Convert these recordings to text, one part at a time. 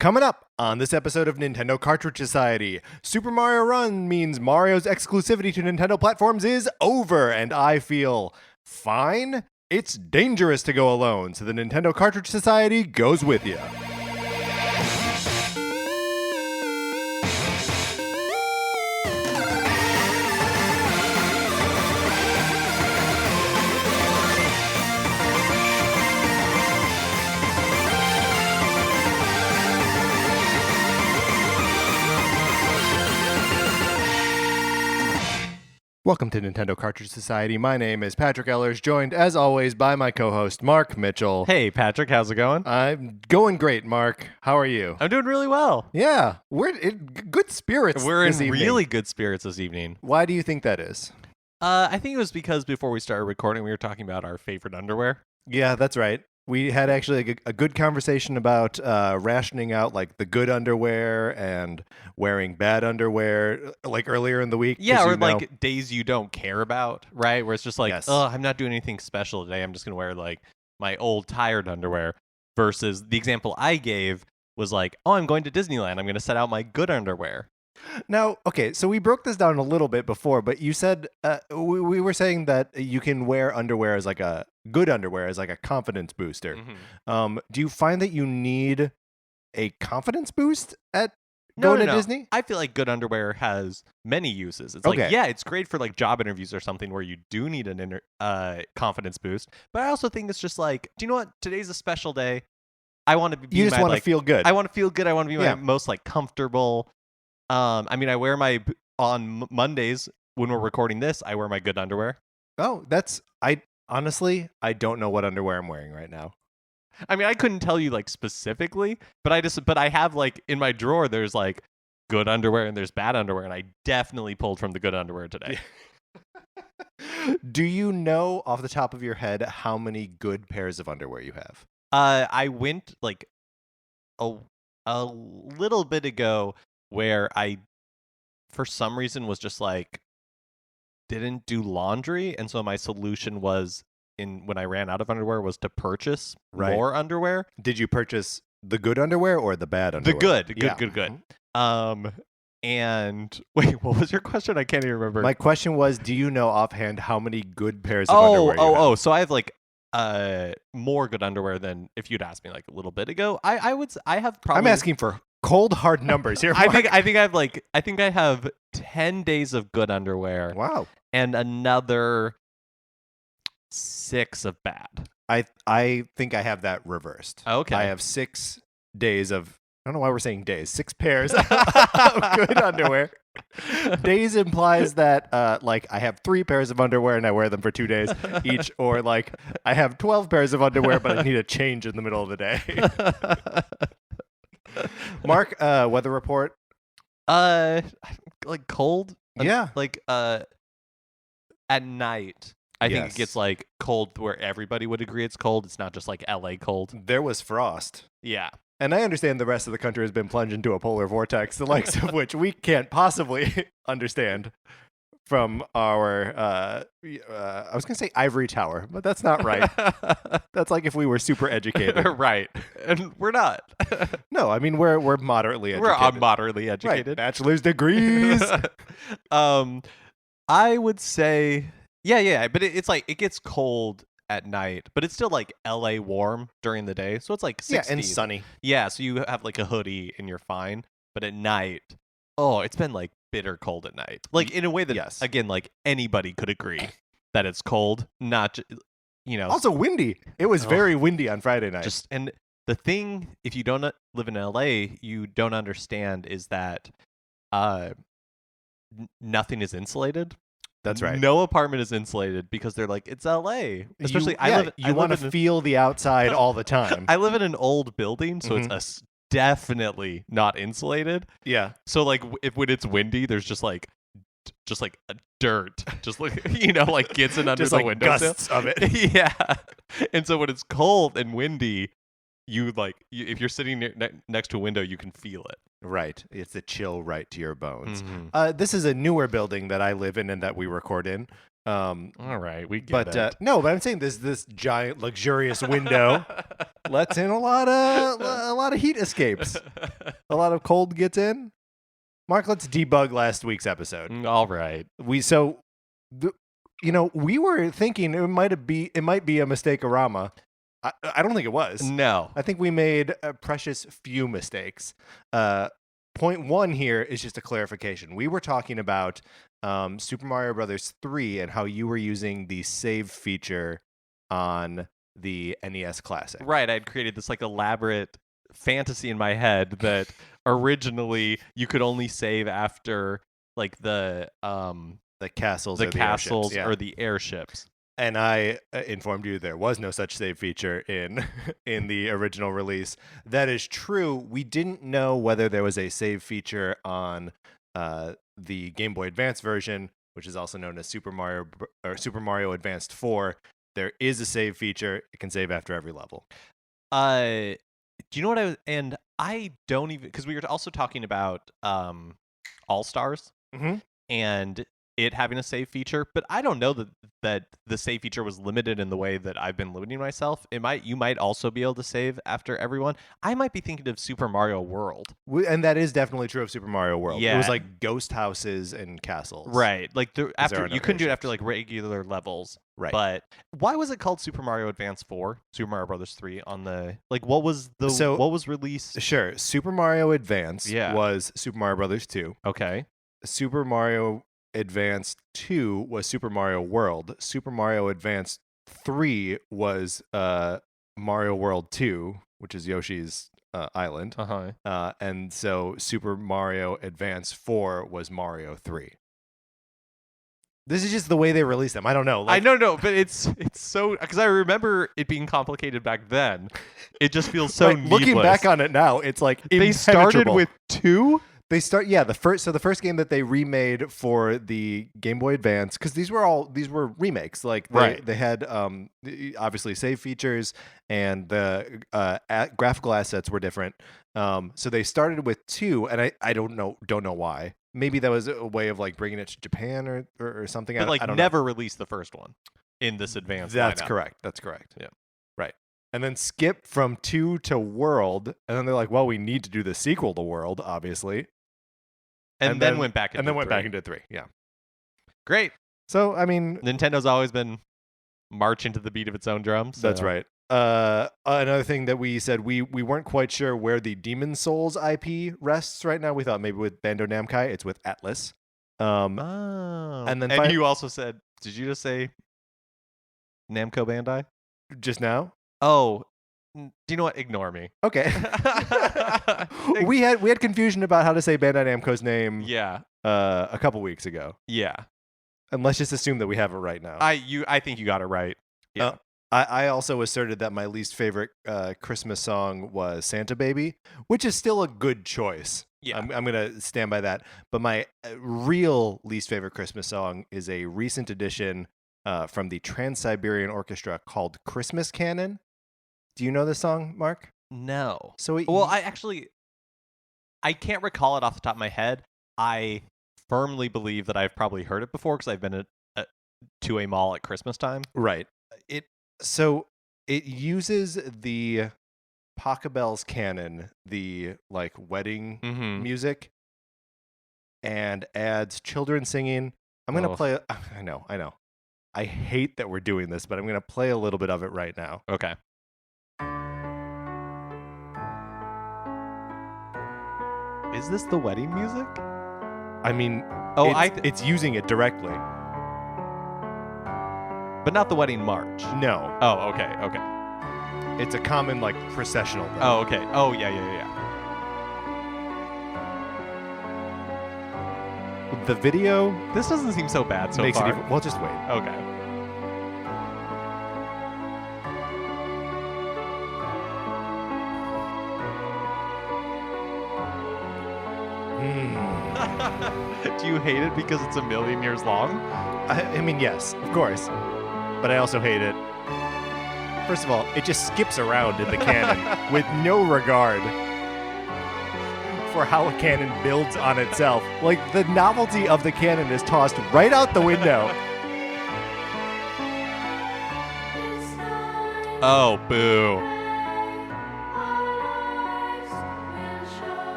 Coming up on this episode of Nintendo Cartridge Society, Super Mario Run means Mario's exclusivity to Nintendo platforms is over, and I feel fine. It's dangerous to go alone, so the Nintendo Cartridge Society goes with you. Welcome to Nintendo Cartridge Society. My name is Patrick Ellers, joined as always by my co-host Mark Mitchell. Hey Patrick, how's it going? I'm going great, Mark. How are you? I'm doing really well. Yeah, we're in good spirits. We're in this evening. really good spirits this evening. Why do you think that is? I think it was because before we started recording, we were talking about our favorite underwear. Yeah, that's right. We had actually a good conversation about rationing out like the good underwear and wearing bad underwear like earlier in the week. Yeah, or like days you don't care about, right? Where it's just like, Yes. oh, I'm not doing anything special today. I'm just going to wear like my old tired underwear versus the example I gave was like, oh, I'm going to Disneyland. I'm going to set out my good underwear. Now, okay, so we broke this down a little bit before, but you said we were saying that you can wear underwear as like a good underwear as like a confidence booster. Mm-hmm. Do you find that you need a confidence boost at going to Disney? I feel like good underwear has many uses. It's Okay. like, yeah, it's great for like job interviews or something where you do need an confidence boost. But I also think it's just like, do you know what? Today's a special day. I want to be. You just want to like, feel good. I want to feel good. I want to be Yeah. my most like comfortable. I mean, I wear my on Mondays when we're recording this. I wear my good underwear. Oh, honestly, I don't know what underwear I'm wearing right now. I mean, I couldn't tell you like specifically, but I have like in my drawer. There's like good underwear and there's bad underwear, and I definitely pulled from the good underwear today. Do you know off the top of your head how many good pairs of underwear you have? I went like a little bit ago where I, for some reason, was just like didn't do laundry, and so my solution was when I ran out of underwear was to purchase more underwear. Did you purchase the good underwear or the bad underwear? The good. And wait, what was your question? I can't even remember. My question was, do you know offhand how many good pairs of underwear you have? So I have like more good underwear than if you'd asked me like a little bit ago. I have probably. I'm asking for cold hard numbers here. I think I have 10 days of good underwear. Wow. And another 6 of bad. I think I have that reversed. Okay. I have 6 days of, I don't know why we're saying days, 6 pairs of good underwear. Days implies that like I have 3 pairs of underwear and I wear them for 2 days each, or like I have 12 pairs of underwear but I need a change in the middle of the day. Mark, weather report. Like cold. Yeah. Like at night. I think Yes. it gets like cold where everybody would agree it's cold. It's not just like LA cold. There was frost. Yeah. And I understand the rest of the country has been plunged into a polar vortex, the likes of which we can't possibly understand from our, I was going to say ivory tower, but that's not right. That's like if we were super educated. Right. And we're not. No, I mean, we're moderately educated. We're moderately educated. Right. Bachelor's degrees. I would say, yeah, but it's like it gets cold at night, but it's still like LA warm during the day, so it's like 60s. Yeah, and sunny. Yeah, so you have like a hoodie and you're fine, but at night, oh, it's been like bitter cold at night. Like in a way that, Yes. again, like anybody could agree that it's cold, not, Also windy. It was very windy on Friday night. and the thing, if you don't live in LA, you don't understand is that nothing is insulated. That's right. No apartment is insulated because they're like, it's LA. Especially, you want to feel the outside all the time. I live in an old building, so it's definitely not insulated. Yeah. So like, when it's windy, there's just like a dirt, just like like gets in under Just the like windowsill. gusts of it. Yeah. And so when it's cold and windy, if you're sitting next to a window, you can feel it. Right. It's a chill right to your bones. Mm-hmm. This is a newer building that I live in and that we record in. All right, we get But it. no, but I'm saying this giant luxurious window lets in a lot of heat escapes. A lot of cold gets in. Mark, let's debug last week's episode. All right. We were thinking it might be a mistake-orama. I don't think it was. No. I think we made a precious few mistakes. Point one here is just a clarification. We were talking about Super Mario Brothers 3 and how you were using the save feature on the NES Classic. Right, I'd created this like elaborate fantasy in my head that originally you could only save after like the castles or the airships. And I informed you there was no such save feature in the original release. That is true. We didn't know whether there was a save feature on the Game Boy Advance version, which is also known as Super Mario Advanced 4. There is a save feature. It can save after every level. Do you know what I don't even, because we were also talking about All Stars and it having a save feature, but I don't know that the save feature was limited in the way that I've been limiting myself. You might also be able to save after everyone. I might be thinking of Super Mario World. And that is definitely true of Super Mario World. Yeah. It was like ghost houses and castles. Right. Like after you couldn't do it after airships. like regular levels. Right. But why was it called Super Mario Advance 4? Super Mario Brothers 3 on the what was released? Sure. Super Mario Advance was Super Mario Brothers 2. Okay. Super Mario Advance 2 was Super Mario World. Super Mario Advance 3 was Mario World 2, which is Yoshi's Island. And so Super Mario Advance 4 was Mario 3. This is just the way they released them. I don't know. I know, but it's so, because I remember it being complicated back then. It just feels so needless. Looking back on it now, it's like they started with 2. The first game that they remade for the Game Boy Advance, because these were remakes. Like they had obviously save features and the graphical assets were different. So they started with 2, and I don't know why. Maybe that was a way of like bringing it to Japan or something. But I don't never know. released the first one in this advanced. That's lineup. correct. That's correct. Yeah. Right. And then skip from 2 to World, and then they're like, well, we need to do the sequel to World, obviously. And then went back into 3. went back into 3. Yeah. Great. So, I mean, Nintendo's always been marching to the beat of its own drums. So. That's right. Another thing that we said, we weren't quite sure where the Demon Souls IP rests right now. We thought maybe with Bandai Namco, it's with Atlas. And then you also said, did you just say Namco Bandai? Just now? Oh, do you know what? Ignore me. Okay. we had confusion about how to say Bandai Namco's name. Yeah. A couple weeks ago. Yeah. And let's just assume that we have it right now. I think you got it right. Yeah. I also asserted that my least favorite Christmas song was Santa Baby, which is still a good choice. Yeah. I'm going to stand by that. But my real least favorite Christmas song is a recent addition from the Trans-Siberian Orchestra called Christmas Canon. Do you know this song, Mark? No. So I can't recall it off the top of my head. I firmly believe that I've probably heard it before because I've been to a mall at Christmas time. Right. So it uses the Pachelbel's canon, the like wedding music, and adds children singing. I'm going to play. I know. I hate that we're doing this, but I'm going to play a little bit of it right now. Okay. Is this the wedding music? I mean, it's using it directly. But not the wedding march. No. Oh, okay. It's a common like processional thing. Oh, okay. Oh, yeah. The video This doesn't seem so bad so makes far. it even. Well, just wait. Okay. Do you hate it because it's a million years long? I mean, yes, of course. But I also hate it. First of all, it just skips around in the canon with no regard for how a canon builds on itself. Like, the novelty of the canon is tossed right out the window. Oh, boo.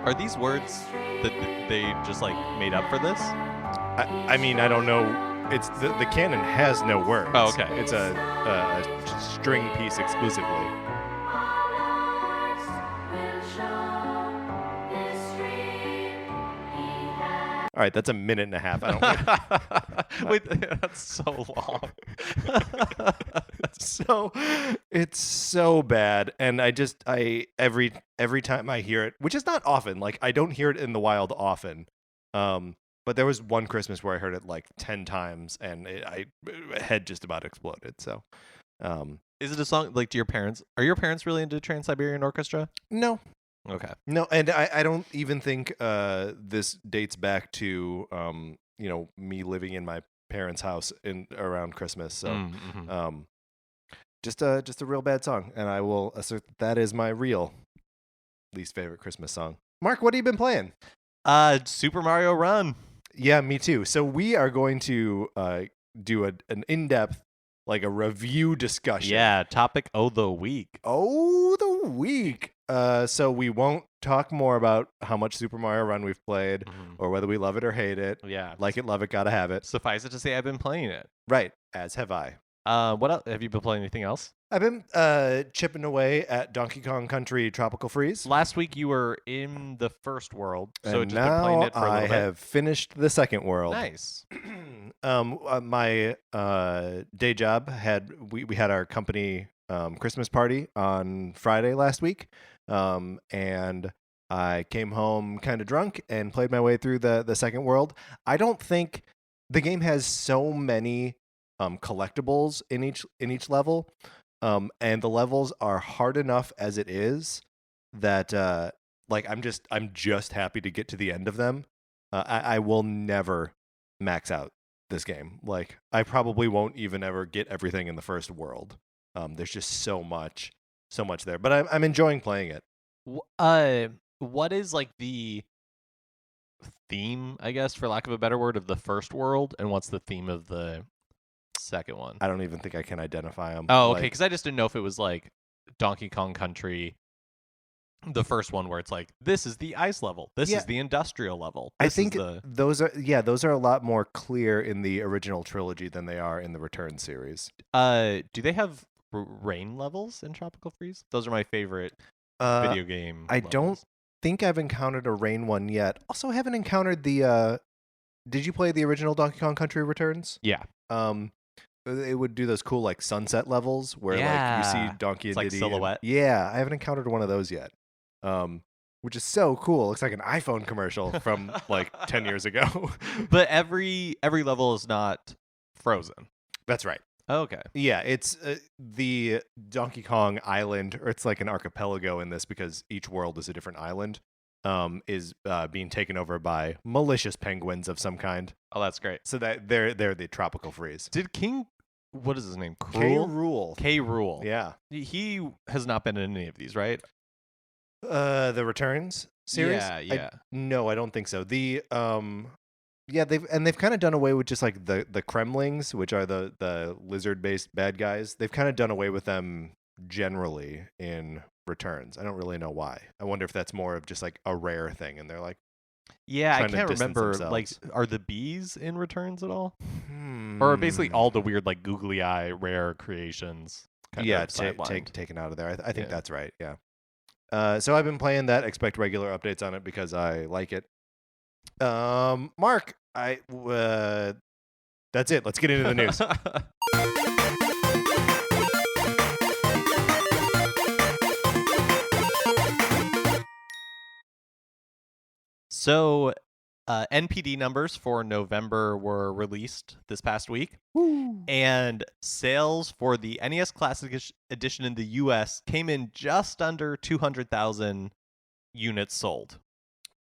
Are these words that they just like made up for this? I mean, I don't know. It's the canon has no words. Oh, okay. It's a string piece exclusively. All right, that's a minute and a half. I don't. Wait, that's so long. It's so bad, and every time I hear it, which is not often. Like I don't hear it in the wild often. But there was one Christmas where I heard it like 10 times, and my head just about exploded. So, is it a song like? Do your parents? Are your parents really into Trans-Siberian Orchestra? No. Okay. No, and I don't even think this dates back to me living in my parents' house around Christmas. So just a real bad song, and I will assert that is my real least favorite Christmas song. Mark, what have you been playing? Super Mario Run. Yeah, me too. So we are going to do an in-depth, like a review discussion. Yeah, topic the week. Oh, the week. So we won't talk more about how much Super Mario Run we've played or whether we love it or hate it. Yeah. Like it, love it, gotta have it. Suffice it to say, I've been playing it. Right, as have I. What else? Have you been playing anything else? I've been chipping away at Donkey Kong Country Tropical Freeze. Last week you were in the first world, so and just been playing it for a little I bit. have finished the second world. Nice. My day job we had our company Christmas party on Friday last week, and I came home kind of drunk and played my way through the second world. I don't think the game has so many collectibles in each level, and the levels are hard enough as it is that I'm just happy to get to the end of them. I will never max out this game. Like I probably won't even ever get everything in the first world. There's just so much there, but I'm enjoying playing it. What is like the theme, I guess, for lack of a better word, of the first world, and what's the theme of the second one? I don't even think I can identify them. Oh, okay, because I just didn't know if it was like Donkey Kong Country, the first one, where it's like, this is the ice level, this is the industrial level. I think those are a lot more clear in the original trilogy than they are in the Return series. Do they have rain levels in Tropical Freeze? Those are my favorite video game I levels. don't think I've encountered a rain one yet. Also, haven't encountered the did you play the original Donkey Kong Country Returns? Yeah. It would do those cool like sunset levels where like you see Donkey and like Diddy silhouette. Yeah, I haven't encountered one of those yet. Which is so cool. It looks like an iPhone commercial from like 10 years ago. But every level is not frozen. That's right. Oh, okay. Yeah, it's the Donkey Kong Island, or it's like an archipelago in this because each world is a different island, is being taken over by malicious penguins of some kind. Oh, that's great. So that they're the tropical freeze. Did King, what is his name? K. Rool. K. Rool. Yeah. He has not been in any of these, right? The Returns series? Yeah. No, I don't think so. The yeah, they've kind of done away with just like the Kremlings, which are the lizard-based bad guys. They've kind of done away with them generally in Returns. I don't really know why. I wonder if that's more of just like a rare thing, and they're like, yeah, I trying to can't distance remember. themselves. Like, are the bees in Returns at all? Or are basically all the weird, like googly eye rare creations? Taken out of there. I think that's right. Yeah. So I've been playing that. Expect regular updates on it because I like it. Mark, that's it. Let's get into the news. So, NPD numbers for November were released this past week. Woo. And sales for the NES Classic Edition in the US came in just under 200,000 units sold.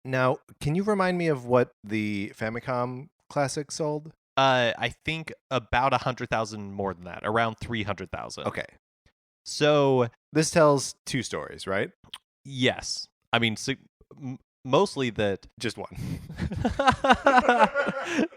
Now, can you remind me of what the Famicom Classic sold? I think about 100,000 more than that, around 300,000. Okay. So this tells two stories, right? Yes. I mean, mostly that just one.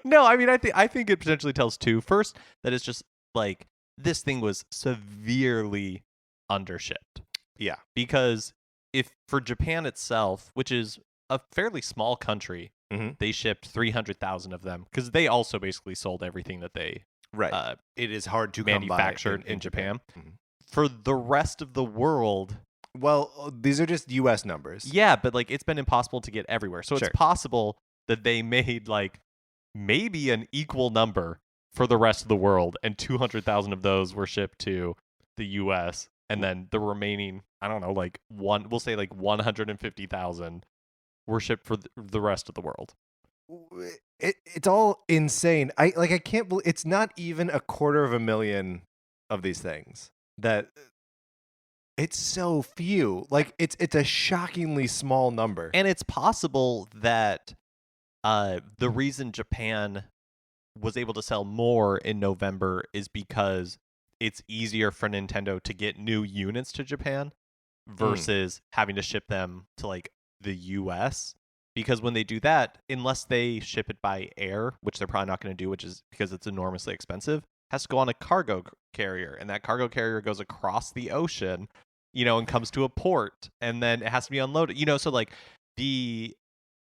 No, I mean, I think it potentially tells two. First, that it's just like this thing was severely undershipped. Yeah. Because if for Japan itself, which is a fairly small country, Mhm. they shipped 300,000 of them because they also basically sold everything that they Right. It is hard to manufactured come by in Japan. Mhm. For the rest of the world, Well, these are just U.S. numbers. yeah, but like it's been impossible to get everywhere. So Sure. it's possible that they made like maybe an equal number for the rest of the world, and 200,000 of those were shipped to the U.S. and then the remaining, I don't know, like we'll say like 150,000 were shipped for the rest of the world. It's all insane. I can't believe it's not even 250,000 of these things. That it's so few. Like it's a shockingly small number. And it's possible that the reason Japan was able to sell more in November is because it's easier for Nintendo to get new units to Japan versus having to ship them to like the US. Because when they do that, unless they ship it by air, which they're probably not going to do, which is because it's enormously expensive, has to go on a cargo carrier, and that cargo carrier goes across the ocean, and comes to a port, and then it has to be unloaded. So like the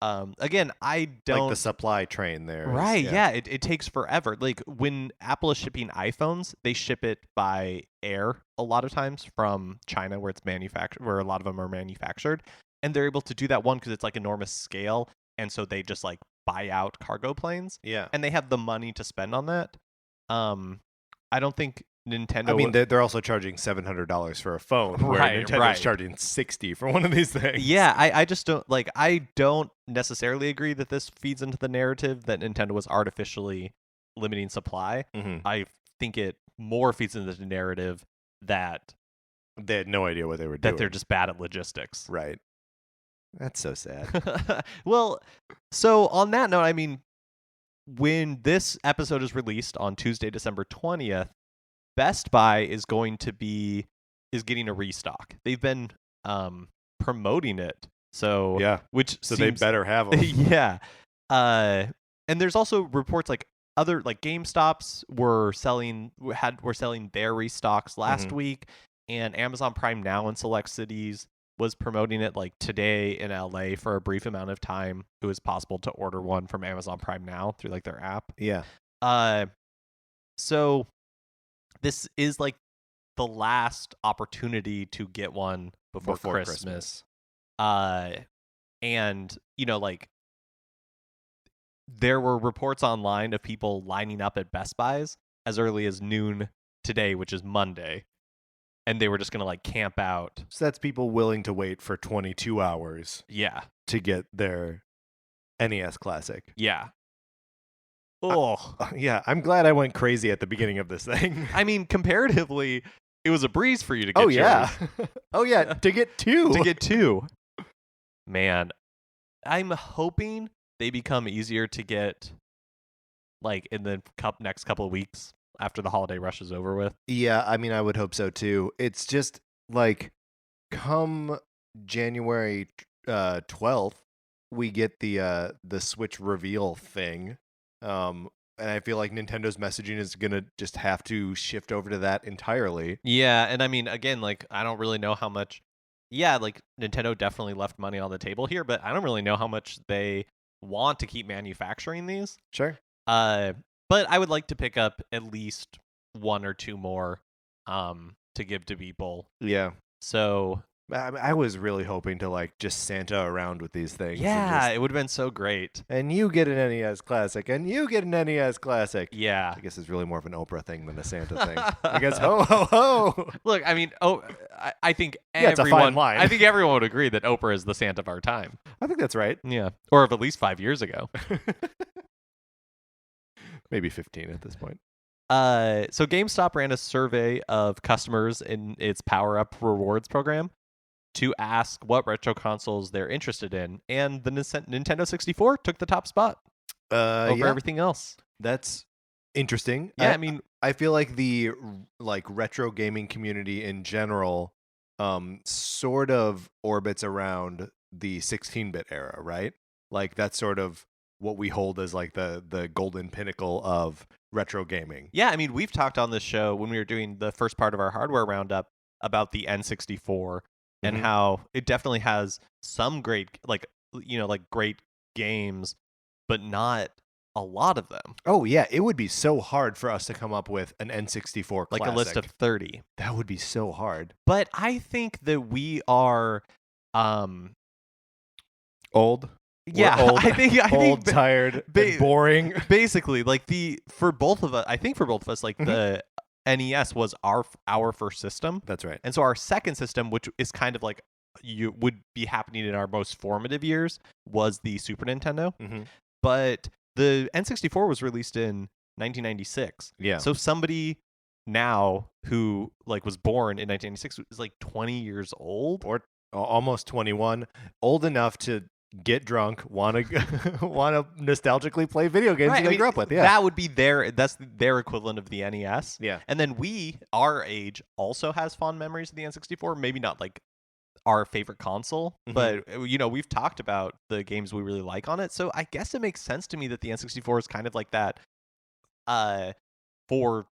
again, I don't like the supply train there. Right, yeah, it takes forever. Like when Apple is shipping iPhones, they ship it by air a lot of times from China where it's manufactured, where a lot of them are manufactured. And they're able to do that one because it's like enormous scale, and so they just like buy out cargo planes. Yeah. And they have the money to spend on that. I don't think Nintendo. I mean, they're also charging $700 for a phone, where Right, Nintendo's right. charging $60 for one of these things. Yeah, I just don't like. I don't necessarily agree that this feeds into the narrative that Nintendo was artificially limiting supply. Mhm. I think it more feeds into the narrative that They had no idea what they were doing. they're just bad at logistics. Right. That's so sad. Well, so on that note, I mean, when this episode is released on Tuesday, December 20th, Best Buy is getting a restock. They've been promoting it. So Yeah. which So seems, they better have them. yeah. And there's also reports like other like GameStops were selling their restocks last week, and Amazon Prime Now in select cities was promoting it like today in LA for a brief amount of time. It was possible to order one from Amazon Prime Now through like their app. Yeah. So this is like the last opportunity to get one before Christmas. And like there were reports online of people lining up at Best Buys as early as noon today, which is Monday. And they were just going to like camp out. So that's people willing to wait for 22 hours. Yeah. To get their NES Classic. Yeah. Oh. Yeah, I'm glad I went crazy at the beginning of this thing. I mean, comparatively, it was a breeze for you to get Oh, yeah. Oh, yeah, to get two. To get two. Man, I'm hoping they become easier to get like in the next couple of weeks after the holiday rush is over with. Yeah, I mean, I would hope so too. It's just like come January 12th, we get the Switch reveal thing. And I feel like Nintendo's messaging is going to just have to shift over to that entirely. Yeah, and I mean, again, like I don't really know how much. Yeah, like Nintendo definitely left money on the table here, but I don't really know how much they want to keep manufacturing these. Sure. But I would like to pick up at least one or two more to give to people. Yeah. So I was really hoping to like just Santa around with these things. Yeah, it would have been so great. And you get an NES Classic, and you get an NES Classic. Yeah. I guess it's really more of an Oprah thing than a Santa thing. I guess ho ho ho. Look, I mean, I think it's a fine line. I think everyone would agree that Oprah is the Santa of our time. I think that's right. Yeah, or of at least 5 years ago. Maybe 15 at this point. So GameStop ran a survey of customers in its Power Up Rewards program to ask what retro consoles they're interested in, and the Nintendo 64 took the top spot over everything else. That's interesting. Yeah, I mean, I feel like the retro gaming community in general sort of orbits around the 16-bit era, right? Like that's sort of what we hold as like the golden pinnacle of retro gaming. Yeah, I mean, we've talked on this show when we were doing the first part of our hardware roundup about the N64 and Mhm. how it definitely has some great, like, like great games, but not a lot of them. Oh yeah, it would be so hard for us to come up with an N64 Like classic. a list of 30. That would be so hard. But I think that we are, Old. yeah, We're old, I think tired, and boring. basically, like for both of us, I think for both of us, like the NES was our first system. That's right. And so our second system, which is kind of like you would be happening in our most formative years, was the Super Nintendo. Mm-hmm. But the N64 was released in 1996. Yeah. So somebody now who like was born in 1996 is like 20 years old or almost 21, old enough to get drunk, want to nostalgically play video games that they grew up with. Yeah. That would be that's their equivalent of the NES. Yeah. And then our age also has fond memories of the N64, maybe not like our favorite console, but we've talked about the games we really like on it. So I guess it makes sense to me that the N64 is kind of like that for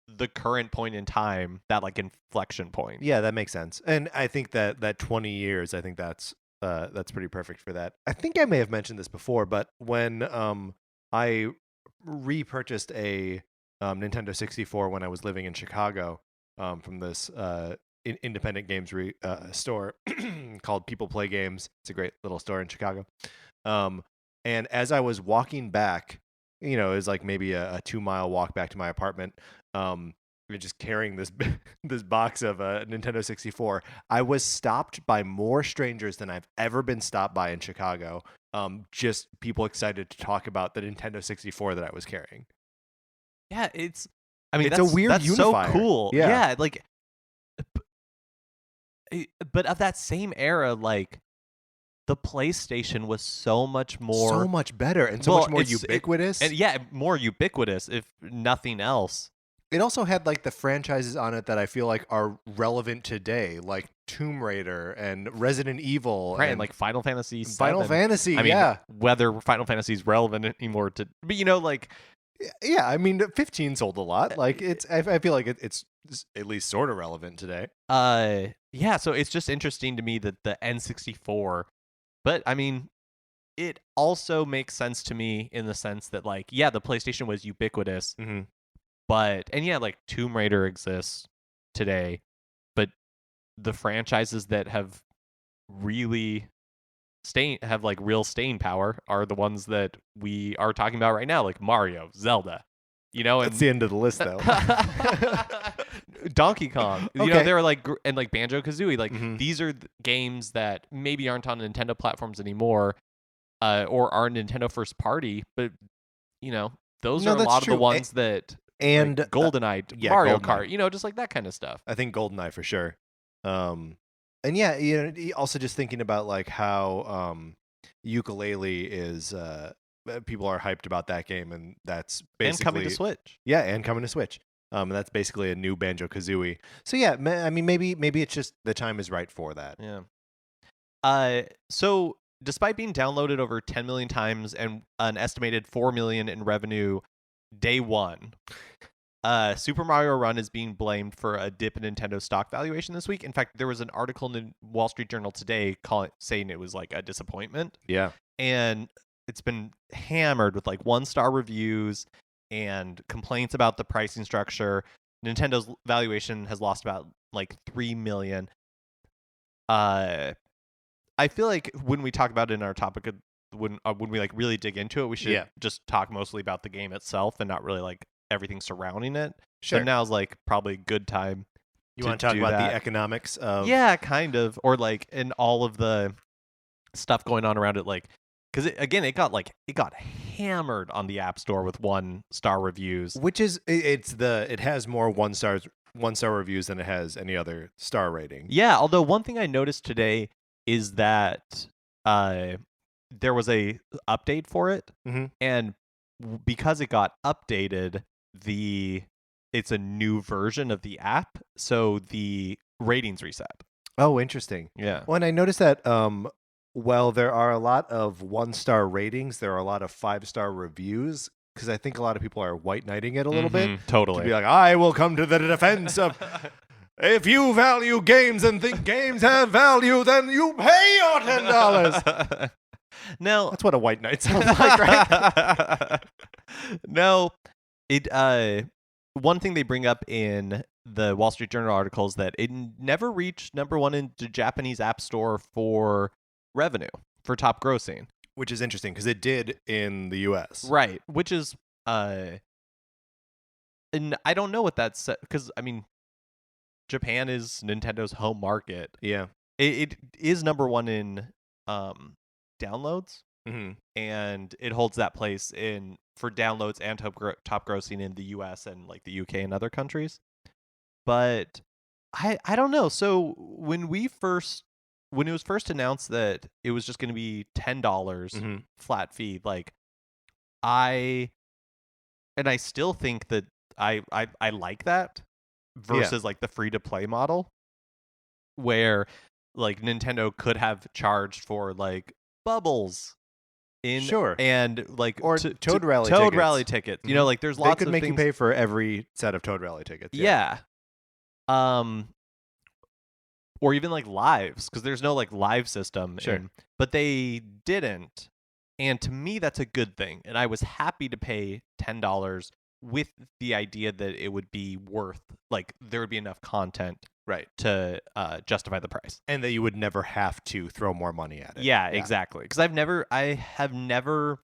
the current point in time, that like inflection point. Yeah, that makes sense. And I think that 20 years, I think that's pretty perfect for that. I think I may have mentioned this before, but when I repurchased a Nintendo 64 when I was living in Chicago from this independent games store called People Play Games. It's a great little store in Chicago. And as I was walking back, it was like maybe a 2-mile walk back to my apartment, just carrying this this box of a Nintendo 64, I was stopped by more strangers than I've ever been stopped by in Chicago. Just people excited to talk about the Nintendo 64 that I was carrying. Yeah, it's a weird unifier. So cool. Yeah, like, but of that same era, like the PlayStation was so much better and so much more ubiquitous. More ubiquitous, if nothing else. It also had like the franchises on it that I feel like are relevant today, like Tomb Raider and Resident Evil, right? And like Final Fantasy. Fantasy. I mean, whether Final Fantasy is relevant anymore but like. Yeah, I mean, 15 sold a lot. Like I feel like it's at least sort of relevant today. Yeah. So it's just interesting to me that the N64, but I mean, it also makes sense to me in the sense that like, yeah, the PlayStation was ubiquitous, but like Tomb Raider exists today, but the franchises that have really have like real staying power are the ones that we are talking about right now, like Mario, Zelda, and that's the end of the list though. Donkey Kong, okay. they're like, and like Banjo-Kazooie, like these are games that maybe aren't on Nintendo platforms anymore, or are Nintendo first party, but those are a lot of the ones that, and like GoldenEye, Mario Kart, just like that kind of stuff. I think GoldenEye for sure. And yeah, also just thinking about like how Ukulele is, people are hyped about that game, and that's basically and coming to Switch. Yeah, and coming to Switch. And that's basically a new Banjo-Kazooie. So yeah, I mean, maybe it's just the time is right for that. Yeah. So despite being downloaded over 10 million times and an estimated 4 million in revenue day one, Super Mario Run is being blamed for a dip in Nintendo stock valuation this week. In fact, there was an article in the Wall Street Journal today saying it was like a disappointment. Yeah. And it's been hammered with like 1-star reviews and complaints about the pricing structure. Nintendo's valuation has lost about like 3 million. I feel like when we talk about it in our topic, when we like really dig into it, we should just talk mostly about the game itself and not really like everything surrounding it. Sure. So now's like probably a good time. You want to talk about the economics of? Yeah, kind of, or like in all of the stuff going on around it, like because it got hammered on the App Store with 1-star reviews, which is it has more 1-star reviews than it has any other star rating. Yeah, although one thing I noticed today is that there was a update for it, and because it got updated, it's a new version of the app, so the ratings reset. Oh, interesting. Yeah. Well, and I noticed that Well, there are a lot of 1-star ratings. There are a lot of 5-star reviews because I think a lot of people are white knighting it a little bit. To Totally. be like, I will come to the defense of. If you value games and think games have value, then you pay your $10. Now, That's what a white knight sounds like, right? No, it one thing they bring up in the Wall Street Journal article is that it never reached number 1 in the Japanese App Store for revenue, for top grossing. Which is interesting because it did in the U.S. Right, which is and I don't know what that's because I mean Japan is Nintendo's home market. Yeah. It is number 1 in downloads, Mm-hmm. and it holds that place for downloads and top grossing in the US and like the UK and other countries. But I don't know. So when it was first announced that it was just going to be $10 Mm-hmm. flat fee, like I still think that I like that versus like the free to play model where like Nintendo could have charged for like bubbles in Sure. and like Or Toad Rally Toad tickets. Rally tickets. You know, like there's They lots could of make things. you pay for every set of Toad Rally tickets. Yeah. Or even like lives, because there's no like live system. Sure. But they didn't. And to me, that's a good thing. And I was happy to pay $10 with the idea that it would be worth, like there would be enough content Right. to justify the price. And that you would never have to throw more money at it. Yeah, exactly. Because I have never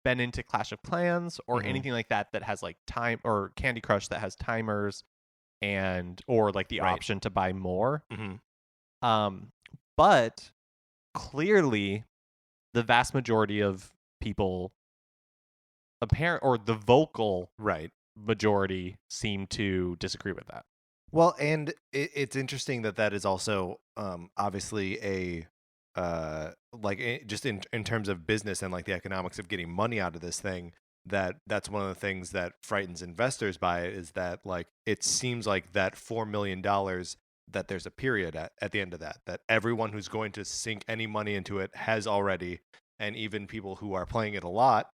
been into Clash of Clans or Mhm. anything like that has like time, or Candy Crush that has timers or like the Right. option to buy more. Mm-hmm. But clearly the vast majority of people or the vocal Right. majority seem to disagree with that. Well, and it's interesting that is also obviously a just in terms of business and like the economics of getting money out of this thing, that's one of the things that frightens investors by it, is that like it seems like that $4 million, that there's a period at the end of that everyone who's going to sink any money into it has already, and even people who are playing it a lot,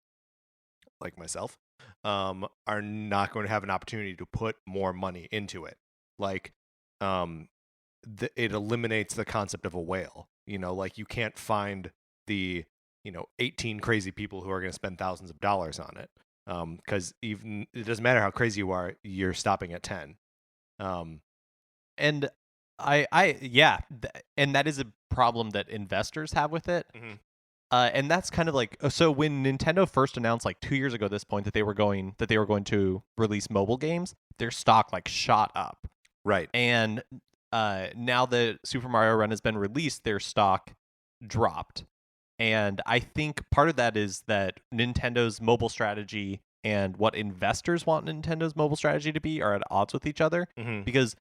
like myself, are not going to have an opportunity to put more money into it. Like, it eliminates the concept of a whale. You know, like you can't find the 18 crazy people who are going to spend thousands of dollars on it, because even it doesn't matter how crazy you are, you're stopping at 10. And and that is a problem that investors have with it. Mhm. And that's kind of like, so when Nintendo first announced like 2 years ago at this point that they were going to release mobile games, their stock like shot up. Right. And now that Super Mario Run has been released, their stock dropped. And I think part of that is that Nintendo's mobile strategy and what investors want Nintendo's mobile strategy to be are at odds with each other, Mhm. because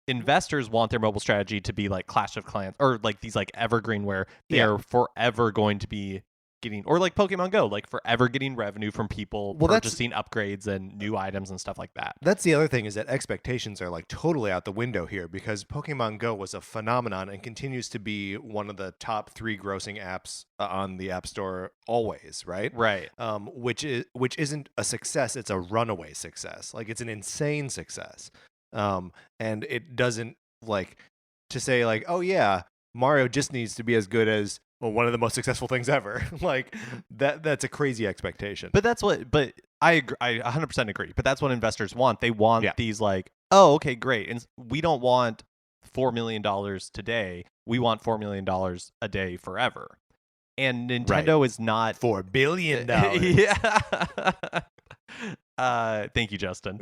investors want their mobile strategy to be like Clash of Clans or like these like evergreen where they're forever going to be getting, or like Pokemon Go, like forever getting revenue from people purchasing upgrades and new items and stuff like that. That's the other thing, is that expectations are like totally out the window here, because Pokemon Go was a phenomenon and continues to be one of the top 3 grossing apps on the App Store always, right? Right. Which isn't a success, it's a runaway success. Like it's an insane success. And it doesn't, like, to say like, oh yeah, Mario just needs to be as good as one of the most successful things ever. Like that's a crazy expectation. But I agree, I 100% agree. But that's what investors want. They want these like, oh, okay, great. And we don't want $4 million today. We want $4 million a day forever. And Nintendo is not $4 billion. Yeah. Thank you, Justin.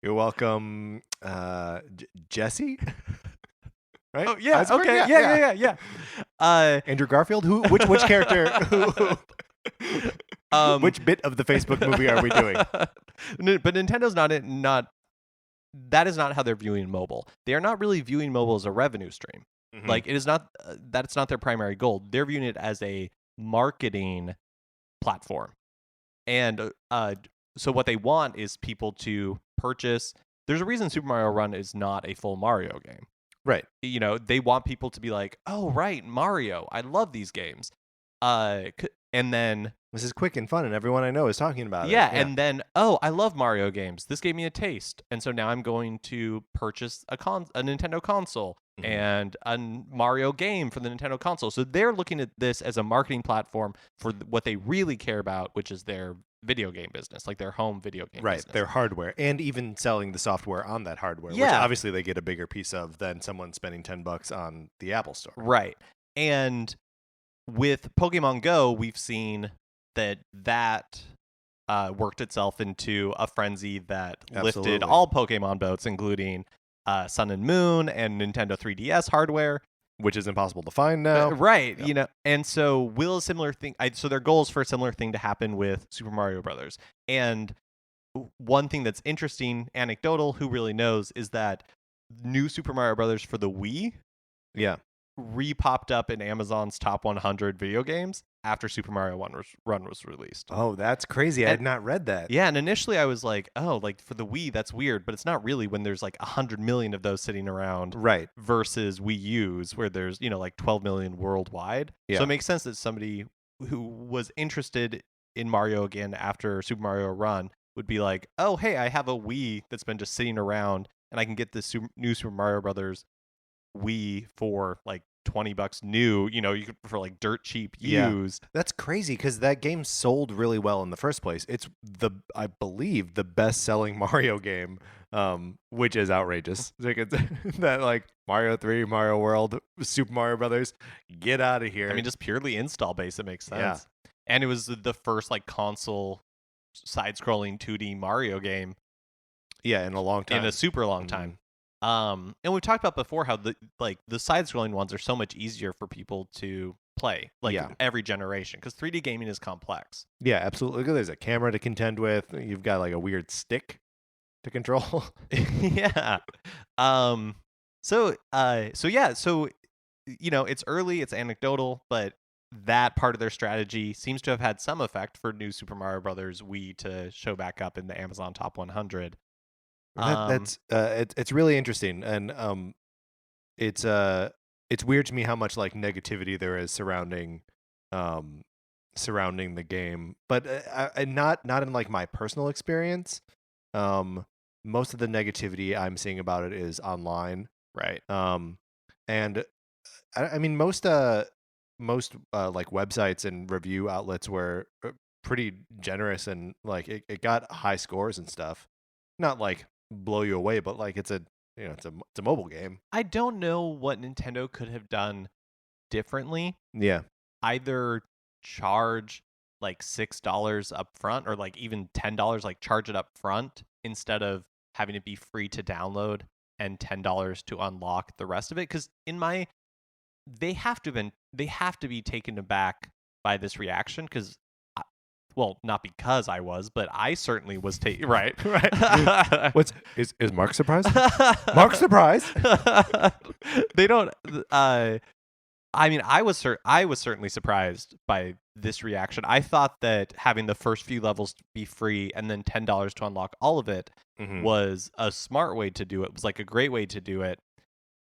You're welcome, Jesse. Right? Oh yeah. Iceberg? Okay. Yeah. Andrew Garfield. Which character? Which bit of the Facebook movie are we doing? But Nintendo's not. That is not how they're viewing mobile. They are not really viewing mobile as a revenue stream. Mhm. Like it is not. That's not their primary goal. They're viewing it as a marketing platform, and so what they want is people to purchase. There's a reason Super Mario Run is not a full Mario game. Right. You know, they want people to be like, oh, right, Mario, I love these games. And then This is quick and fun, and everyone I know is talking about it. yeah, and then oh, I love Mario games. This gave me a taste, and so now I'm going to purchase a Nintendo console and a Mario game for the Nintendo console. So they're looking at this as a marketing platform for what they really care about, which is their video game business, like their home video game right, business. their hardware, and even selling the software on that hardware, which Yeah. obviously they get a bigger piece of than someone spending $10 on the Apple Store. Right. And with Pokemon Go, we've seen that worked itself into a frenzy that Absolutely. lifted all Pokemon boats, including Sun and Moon and Nintendo 3DS hardware. Which is impossible to find now. Right. Yep. You know, and so will a similar thing, so their goal is for a similar thing to happen with Super Mario Brothers. And one thing that's interesting, anecdotal, who really knows, is that new Super Mario Brothers for the Wii Yeah. re-popped up in Amazon's top 100 video games after Super Mario Run was released. Oh, that's crazy. I had not read that. Yeah, and initially I was like, oh, like for the Wii, that's weird, but it's not really when there's like 100 million of those sitting around. Right. Versus Wii U's where there's, you know, like 12 million worldwide. Yeah. So it makes sense that somebody who was interested in Mario again after Super Mario Run would be like, oh, hey, I have a Wii that's been just sitting around and I can get this new Super Mario Brothers Wii for like $20 new, you know, you could for like dirt cheap used. That's crazy because that game sold really well in the first place. It's I believe the best selling Mario game, which is outrageous. That like Mario 3, Mario World, Super Mario Brothers, get out of here. I mean, just purely install base, it makes sense. Yeah. And it was the first like console side-scrolling 2D Mario game. Yeah, in a long time. In a super long time. And we've talked about before how the side-scrolling ones are so much easier for people to play, like every generation, because 3D gaming is complex. Yeah, absolutely. There's a camera to contend with. You've got like a weird stick to control. Yeah. So you know, it's early, it's anecdotal, but that part of their strategy seems to have had some effect for new Super Mario Brothers Wii to show back up in the Amazon Top 100. It's really interesting, and it's weird to me how much like negativity there is surrounding the game, but not in like my personal experience. Most of the negativity I'm seeing about it is online, right? And I mean most like websites and review outlets were pretty generous, and like it got high scores and stuff. Not like blow you away, but like it's a mobile game. I don't know what Nintendo could have done differently. Yeah. Either charge like $6 up front, or like even $10, like charge it up front instead of having it be free to download and $10 to unlock the rest of it. Because they have to be taken aback by this reaction, because well, not because I was, but I certainly was right. Is Mark surprised? Mark's surprised. They don't. I mean, I was certainly surprised by this reaction. I thought that having the first few levels be free and then $10 to unlock all of it was a smart way to do it. It was like a great way to do it.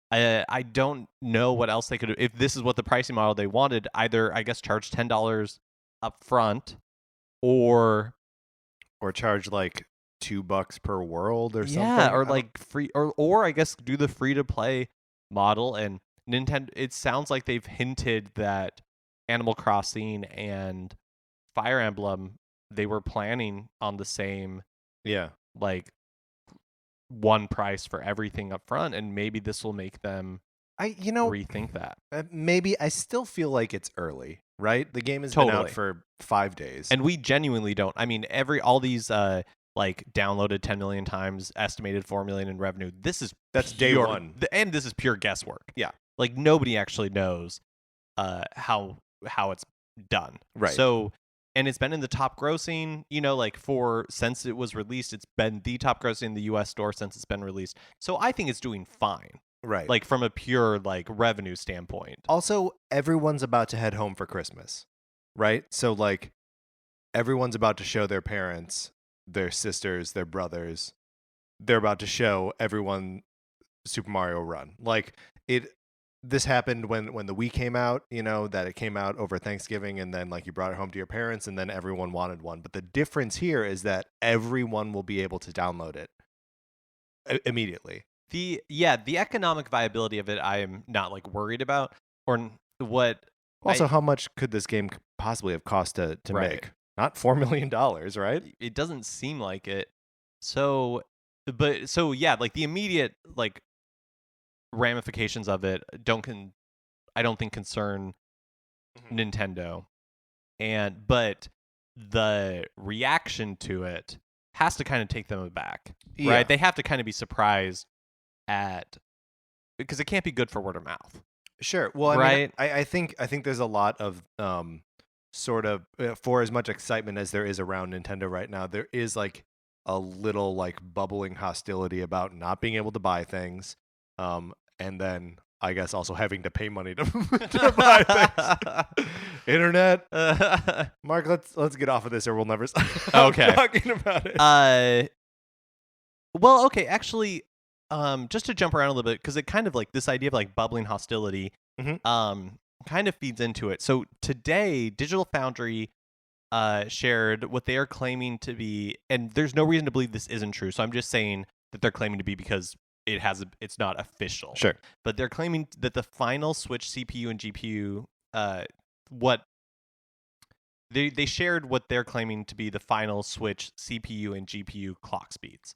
I don't know what else they could do. If this is what the pricing model they wanted, either I guess charge $10 up front, or charge like $2 per world or something. Yeah, or like free, or I guess do the free to play model. And Nintendo, it sounds like they've hinted that Animal Crossing and Fire Emblem, they were planning on the same like one price for everything up front, and maybe this will make them rethink that. Maybe. I still feel like it's early, right? The game has been out for 5 days, and we genuinely don't. I mean, all these like downloaded 10 million times, estimated 4 million in revenue. That's day one, and this is pure guesswork. Yeah, like nobody actually knows how it's done. Right. So, and it's been in the top grossing, like since it was released, it's been the top grossing in the US store since it's been released. So I think it's doing fine. Right. Like from a pure like revenue standpoint. Also, everyone's about to head home for Christmas, right? So like everyone's about to show their parents, their sisters, their brothers. They're about to show everyone Super Mario Run. Like this happened when the Wii came out, that it came out over Thanksgiving, and then like you brought it home to your parents, and then everyone wanted one. But the difference here is that everyone will be able to download it immediately. The economic viability of it, I am not like worried about, or what. Also, how much could this game possibly have cost to Right. make? Not $4 million, right? It doesn't seem like it. So, like the immediate like ramifications of it I don't think concern Nintendo, but the reaction to it has to kind of take them aback, Yeah. right? They have to kind of be surprised because it can't be good for word of mouth. Sure. Well, right? I think there's a lot of sort of for as much excitement as there is around Nintendo right now, there is like a little like bubbling hostility about not being able to buy things, and then I guess also having to pay money to, to buy things. Internet, Mark, let's get off of this, or we'll never stop talking about it. Well, okay, actually, just to jump around a little bit, because it kind of like this idea of like bubbling hostility, kind of feeds into it. So today, Digital Foundry shared what they are claiming to be, and there's no reason to believe this isn't true. So I'm just saying that they're claiming to be because it's not official. Sure. But they're claiming that the final Switch CPU and GPU, they shared what they're claiming to be the final Switch CPU and GPU clock speeds.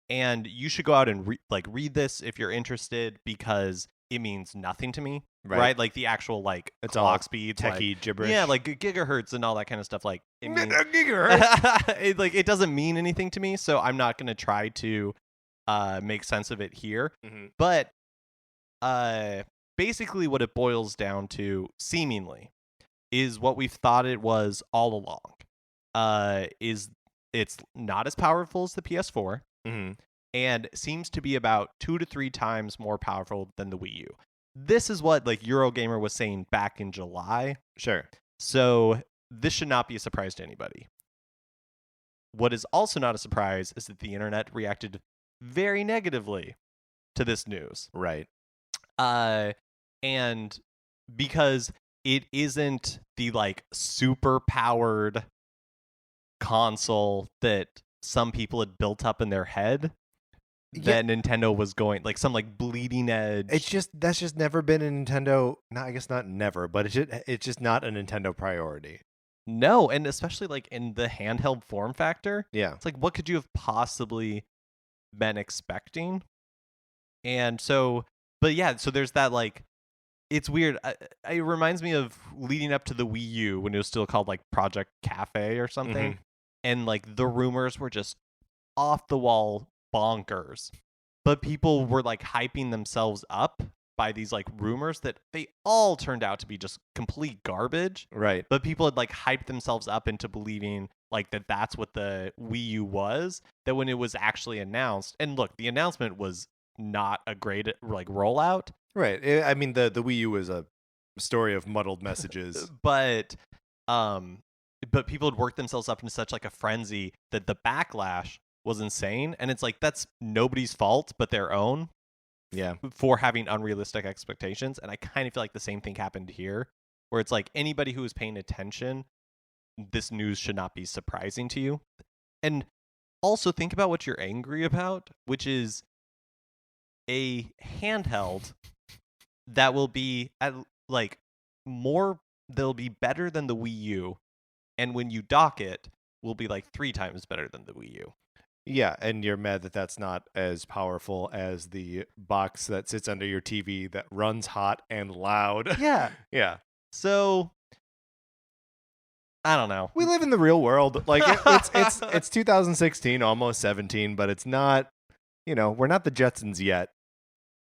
And you should go out and read this if you're interested, because it means nothing to me. Right? Like the actual like it's clock all speeds, techie like, gibberish. Yeah, like gigahertz and all that kind of stuff. Like it means, gigahertz. it doesn't mean anything to me, so I'm not going to try to make sense of it here. But basically what it boils down to, seemingly, is what we've thought it was all along. Is it's not as powerful as the PS4, and seems to be about 2 to 3 times more powerful than the Wii U. This is what like Eurogamer was saying back in July. Sure. So this should not be a surprise to anybody. What is also not a surprise is that the internet reacted very negatively to this news. Right. And because it isn't the like super powered console that some people had built up in their head that Nintendo was going, like some like bleeding edge. That's just never been a Nintendo. I guess not never, but it's just not a Nintendo priority. No, and especially like in the handheld form factor. Yeah. It's like, what could you have possibly been expecting? And so, but yeah, so there's that like, it's weird. It reminds me of leading up to the Wii U when it was still called like Project Cafe or something. And like the rumors were just off the wall bonkers. But people were like hyping themselves up by these like rumors that they all turned out to be just complete garbage. Right. But people had like hyped themselves up into believing like that's what the Wii U was, that when it was actually announced. And look, the announcement was not a great like rollout. Right. I mean, the Wii U was a story of muddled messages. But people had worked themselves up into such like a frenzy that the backlash was insane. And it's like, that's nobody's fault but their own. Yeah. For having unrealistic expectations. And I kind of feel like the same thing happened here, where it's like anybody who is paying attention, this news should not be surprising to you. And also think about what you're angry about, which is a handheld that will be at like more, they'll be better than the Wii U, and when you dock it will be like 3 times better than the Wii U. Yeah, and you're mad that that's not as powerful as the box that sits under your TV that runs hot and loud. Yeah. Yeah. So I don't know. We live in the real world. Like it's 2016, almost 17, but it's not, we're not the Jetsons yet.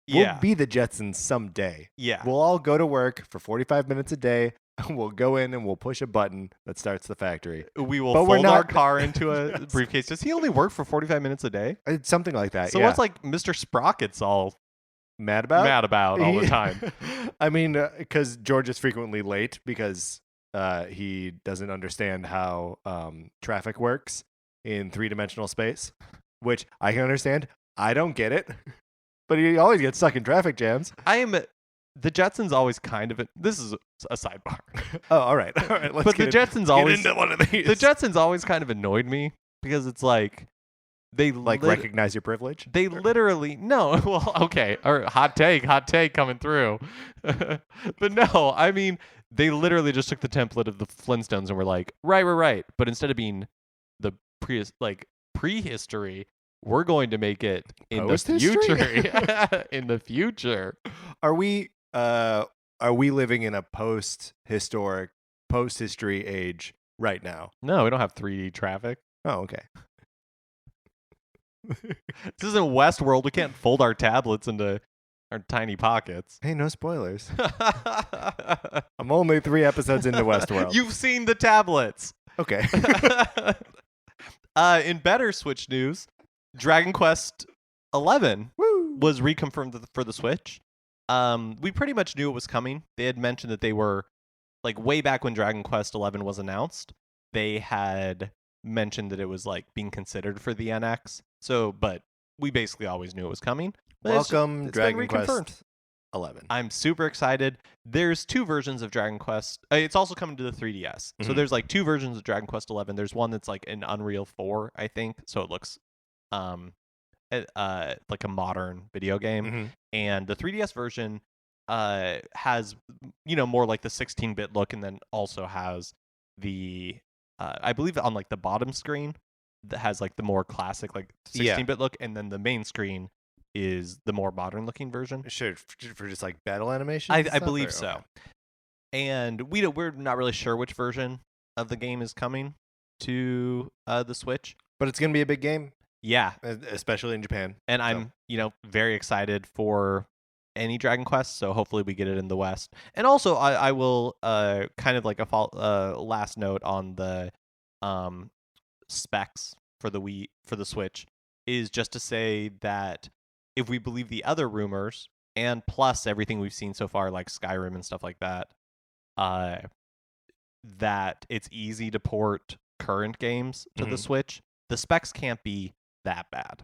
We'll be the Jetsons someday. Yeah. We'll all go to work for 45 minutes a day. We'll go in and we'll push a button that starts the factory. We will fold our car into a briefcase. Does he only work for 45 minutes a day? It's something like that. So what's like Mr. Sprocket's all mad about all the time? I mean, because George is frequently late because he doesn't understand how traffic works in 3-dimensional space, which I can understand. I don't get it. But he always gets stuck in traffic jams. I am the Jetsons always kind of this is a sidebar. Oh, all right. Let's But the Jetsons always get into one of these. the Jetsons always kind of annoyed me because it's like they recognize your privilege. They literally no. Well, okay, or hot take coming through. But no, I mean they literally just took the template of the Flintstones and were like, right. But instead of being the prehistory, we're going to make it in the future. In the future, are we living in a post-history age right now? No, we don't have 3D traffic. Oh, okay. This isn't Westworld. We can't fold our tablets into our tiny pockets. Hey, no spoilers. I'm only 3 episodes into Westworld. You've seen the tablets. Okay. In better Switch news, Dragon Quest 11 was reconfirmed for the Switch. We pretty much knew it was coming. They had mentioned that they were, like, way back when Dragon Quest 11 was announced, they had mentioned that it was, like, being considered for the NX. So, but we basically always knew it was coming. Welcome, Dragon Quest 11. I'm super excited. There's 2 versions of Dragon Quest. It's also coming to the 3DS. So there's like 2 versions of Dragon Quest 11. There's one that's like an Unreal 4, I think. So it looks like a modern video game. And the 3DS version has, you know, more like the 16-bit look, and then also has the I believe on like the bottom screen that has like the more classic like 16-bit look, and then the main screen is the more modern looking version. Sure, for just like battle animation. I believe so. Okay. And we're not really sure which version of the game is coming to the Switch, but it's gonna be a big game. Yeah, especially in Japan. And I'm very excited for any Dragon Quest. So hopefully we get it in the West. And also I will kind of like a last note on the specs for the Switch is just to say that if we believe the other rumors and plus everything we've seen so far, like Skyrim and stuff like that, that it's easy to port current games to the Switch, the specs can't be that bad.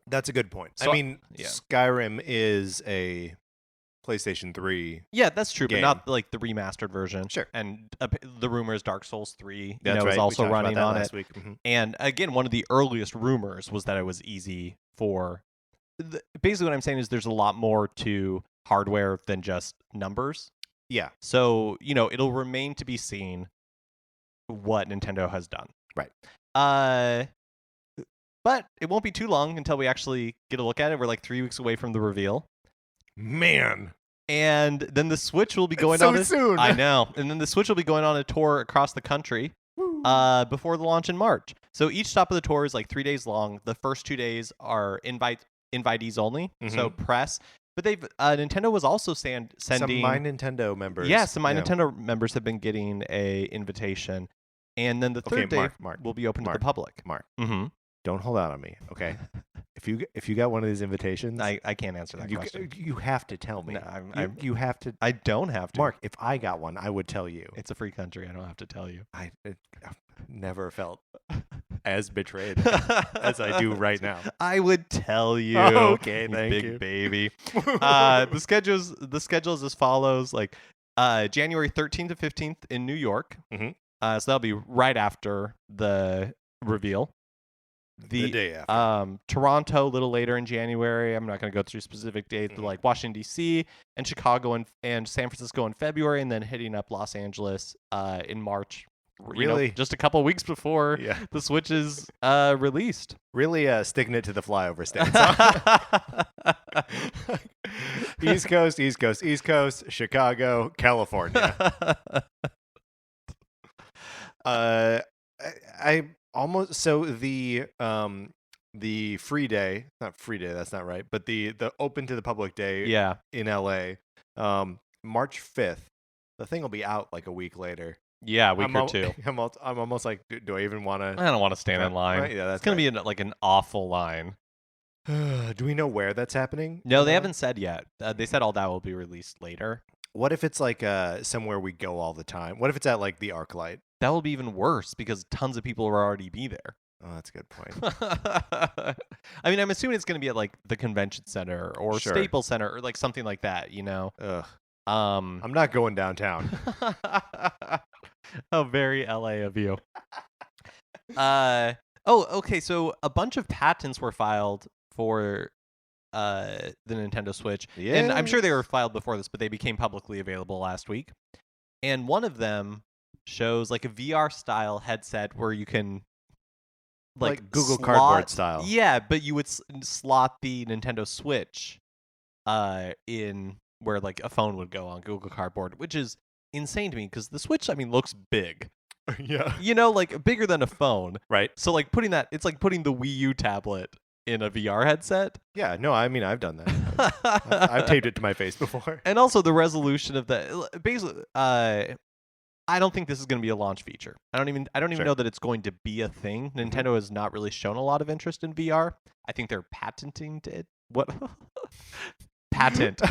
That's a good point. So, I mean, Skyrim is a PlayStation 3. Yeah, that's true, game. But not like the remastered version. Sure. And the rumor is Dark Souls 3 right. is also running on last it. Week. And again, one of the earliest rumors was that it was easy for... Basically what I'm saying is there's a lot more to hardware than just numbers. Yeah. So, it'll remain to be seen what Nintendo has done. Right. But it won't be too long until we actually get a look at it. We're like 3 weeks away from the reveal. Man. And then the Switch will be going so on soon. I know. And then the Switch will be going on a tour across the country before the launch in March. So each stop of the tour is like 3 days long. The first 2 days are invitees only, so press. But they've Nintendo was also sending some My Nintendo members. Yeah, some My Nintendo members have been getting a invitation, and then the third day will be open to the public. Mark, don't hold out on me, okay? If you got one of these invitations, I can't answer that question. You have to tell me. No, you have to. I don't have to. Mark, if I got one, I would tell you. It's a free country. I don't have to tell you. I've never felt as betrayed as I do right now. I would tell you. Oh, okay, thank big you. Baby. The schedule is as follows: like January 13th to 15th in New York. So that'll be right after the reveal. The day after. Toronto a little later in January. I'm not going to go through specific dates, but like Washington D.C. and Chicago and San Francisco in February, and then hitting up Los Angeles in March. Really? Just a couple of weeks before the Switch is released. Really sticking it to the flyover stance. Huh? East Coast, East Coast, East Coast, Chicago, California. I almost the free day, not free day, that's not right, but the open to the public day in LA, March 5th. The thing will be out like a week later. Yeah, a week or two. I'm almost like, do I even want to? I don't want to stand in line. Right? Yeah, that's it's going to be like an awful line. Do we know where that's happening? No, they haven't said yet. They said all that will be released later. What if it's like somewhere we go all the time? What if it's at like the ArcLight? That will be even worse because tons of people will already be there. Oh, that's a good point. I mean, I'm assuming it's going to be at like the convention center or Sure. Staples Center or like something like that, you know. Ugh. Um I'm not going downtown. Oh, very LA of you. Okay, so a bunch of patents were filed for the Nintendo Switch. And I'm sure they were filed before this, but they became publicly available last week. And one of them shows like a VR style headset where you can like Google Cardboard style. Yeah, but you would slot the Nintendo Switch in where like a phone would go on Google Cardboard, which is insane to me because the Switch, I mean, looks big. Yeah. You know, like bigger than a phone. Right. So like it's like putting the Wii U tablet in a VR headset. Yeah, no, I mean, I've done that. I've taped it to my face before. And also the resolution of the basically I don't think this is going to be a launch feature. I don't even Sure. know that it's going to be a thing. Nintendo has not really shown a lot of interest in VR. I think they're patenting it. What? Patent.